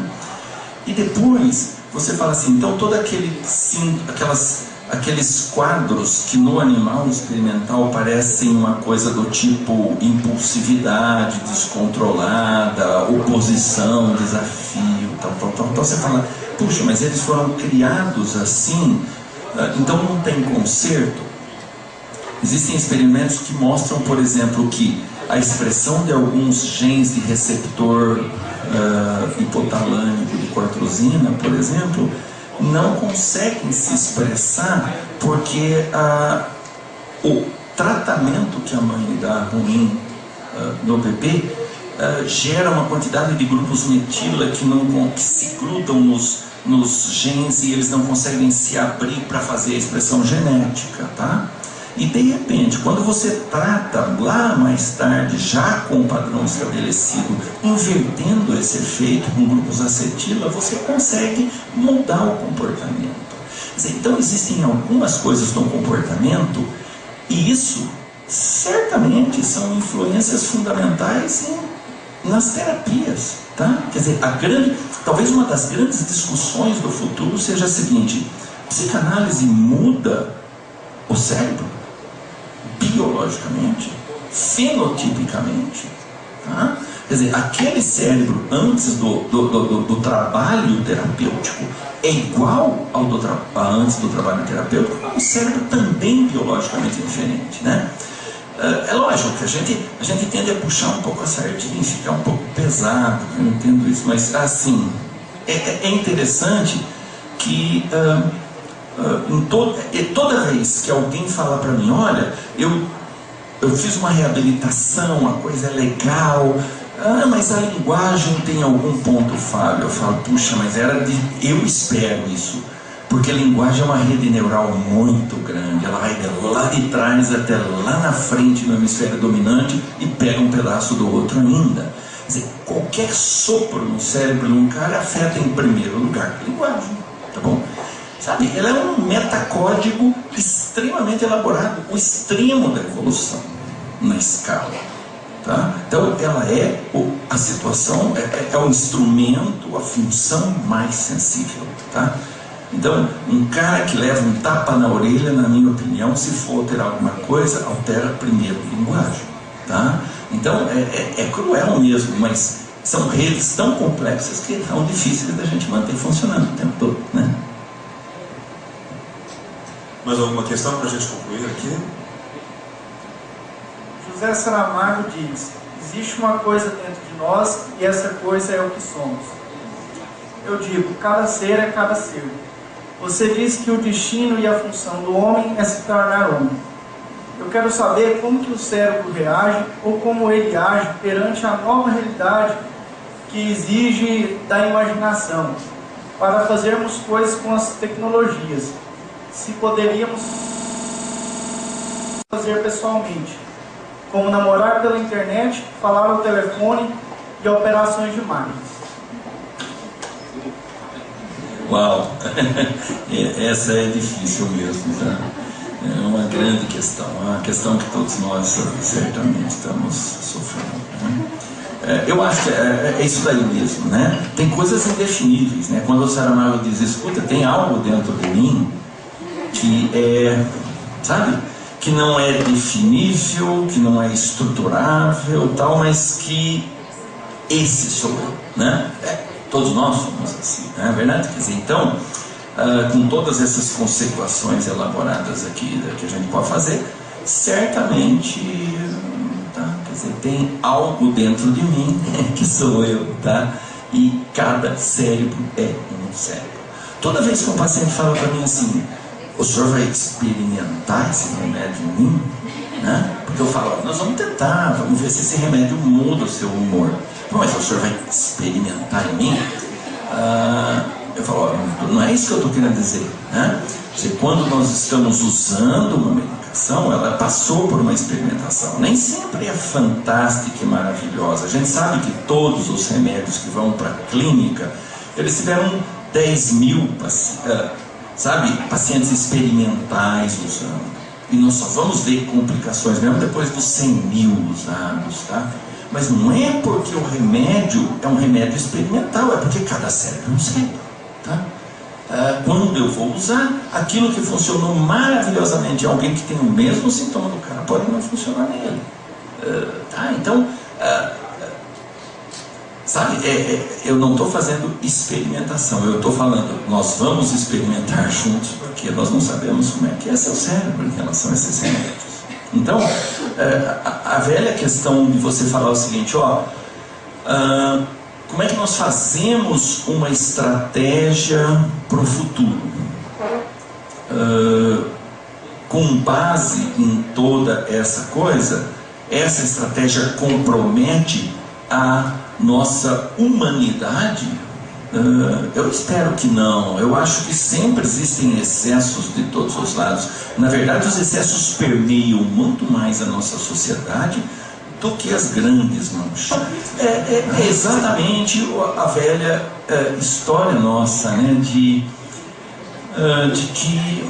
E depois você fala assim, então todo aqueles quadros que no animal experimental parecem uma coisa do tipo impulsividade descontrolada, oposição, desafio, tal. Então você fala, puxa, mas eles foram criados assim, então não tem conserto. Existem experimentos que mostram, por exemplo, que a expressão de alguns genes de receptor hipotalâmico de cortrosina, por exemplo, não conseguem se expressar porque o tratamento que a mãe dá ruim no bebê gera uma quantidade de grupos metila que se grudam nos genes e eles não conseguem se abrir para fazer a expressão genética, tá? E de repente, quando você trata lá mais tarde, já com o padrão estabelecido, invertendo esse efeito com grupos acetila, você consegue mudar o comportamento. Então existem algumas coisas no comportamento, e isso certamente são influências fundamentais nas terapias, tá? Quer dizer, talvez uma das grandes discussões do futuro seja a seguinte: a psicanálise muda o cérebro biologicamente, fenotipicamente, tá? Quer dizer, aquele cérebro antes do trabalho terapêutico é igual ao antes do trabalho terapêutico, é um cérebro também biologicamente diferente, né? É lógico que a gente tende a puxar um pouco a sardinha e ficar um pouco pesado, eu entendo isso, mas assim, é interessante que toda vez que alguém fala para mim, olha, eu fiz uma reabilitação, a coisa é legal, mas a linguagem tem algum ponto falho, eu falo, puxa, mas eu espero isso, porque a linguagem é uma rede neural muito grande, ela vai de lá de trás até lá na frente no hemisfério dominante e pega um pedaço do outro ainda. Quer dizer, qualquer sopro no cérebro de um cara afeta em primeiro lugar a linguagem, tá bom? Sabe, ela é um metacódigo extremamente elaborado, o extremo da evolução na escala, tá? Então ela a situação, é o instrumento, a função mais sensível, tá? Então, um cara que leva um tapa na orelha, na minha opinião, se for alterar alguma coisa, altera primeiro a linguagem, tá? Então, é cruel mesmo, mas são redes tão complexas que são difíceis da gente manter funcionando o tempo todo, né? Mais alguma questão para a gente concluir aqui? José Saramago diz: existe uma coisa dentro de nós e essa coisa é o que somos. Eu digo, cada ser é cada ser. Você diz que o destino e a função do homem é se tornar homem. Eu quero saber como que o cérebro reage ou como ele age perante a nova realidade que exige da imaginação para fazermos coisas com as tecnologias. Se poderíamos fazer pessoalmente, como namorar pela internet, falar ao telefone e operações de máquinas. Uau! Essa é difícil mesmo, tá? É uma grande questão, é uma questão que todos nós certamente estamos sofrendo, né? Eu acho que é isso daí mesmo, né? Tem coisas indefiníveis, né? Quando o Saramago diz, escuta, tem algo dentro de mim que sabe? Que não é definível, que não é estruturável, tal, mas que esse sou eu, né? Todos nós somos assim, não é verdade? Quer dizer, então, com todas essas conceituações elaboradas aqui que a gente pode fazer, certamente, tá? Quer dizer, tem algo dentro de mim que sou eu, tá? E cada cérebro é um cérebro. Toda vez que um paciente fala para mim assim, o senhor vai experimentar esse remédio em mim? Né? Porque eu falo, nós vamos tentar, vamos ver se esse remédio muda o seu humor. Mas o senhor vai experimentar em mim? Eu falo, não é isso que eu estou querendo dizer, né? Quando nós estamos usando uma medicação, ela passou por uma experimentação. Nem sempre é fantástica e maravilhosa. A gente sabe que todos os remédios que vão para a clínica, eles tiveram 10 mil pacientes experimentais usando. E nós só vamos ver complicações mesmo depois dos 100 mil usados, tá? Mas não é porque o remédio é um remédio experimental, é porque cada cérebro é um cérebro, tá? Quando eu vou usar, aquilo que funcionou maravilhosamente em alguém que tem o mesmo sintoma do cara pode não funcionar nele, tá? Então, eu não estou fazendo experimentação, eu estou falando, nós vamos experimentar juntos, porque nós não sabemos como é que é seu cérebro em relação a esses remédios. Então, a velha questão de você falar o seguinte, ó, como é que nós fazemos uma estratégia para o futuro? Com base em toda essa coisa, essa estratégia compromete a nossa humanidade? Eu espero que não. Eu acho que sempre existem excessos de todos os lados. Na verdade, os excessos permeiam muito mais a nossa sociedade do que as grandes manchas. É exatamente a velha história nossa, né, de que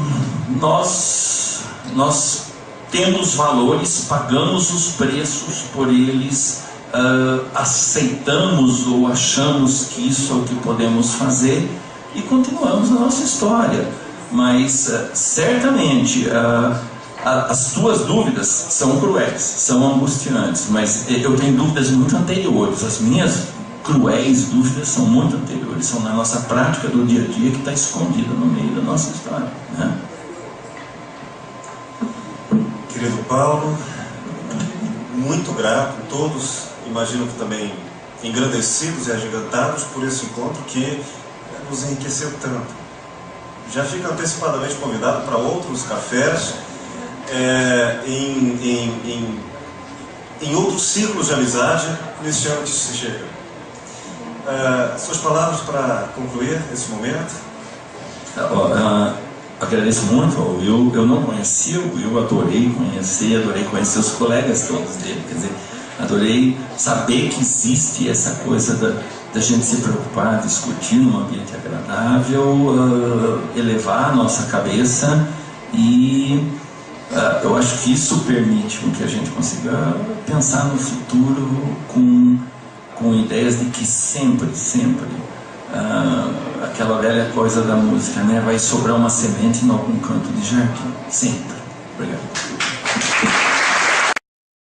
nós temos valores, pagamos os preços por eles, aceitamos ou achamos que isso é o que podemos fazer e continuamos a nossa história. Mas certamente as tuas dúvidas são cruéis, são angustiantes, mas eu tenho dúvidas muito anteriores. As minhas cruéis dúvidas são muito anteriores, são na nossa prática do dia a dia, que está escondida no meio da nossa história, né? Querido Paulo, muito grato, todos imagino que também engrandecidos e agigantados por esse encontro que nos enriqueceu tanto. Já fica antecipadamente convidado para outros cafés, em outros círculos de amizade neste ano que se chega. Suas palavras para concluir esse momento? Agradeço muito ao Will. Eu não conhecia o Will, adorei conhecer os colegas todos dele. Quer dizer, adorei saber que existe essa coisa da gente se preocupar, discutir num ambiente agradável, elevar a nossa cabeça, e eu acho que isso permite que a gente consiga pensar no futuro com ideias de que sempre aquela velha coisa da música, né? Vai sobrar uma semente em algum canto de jardim. Sempre. Obrigado.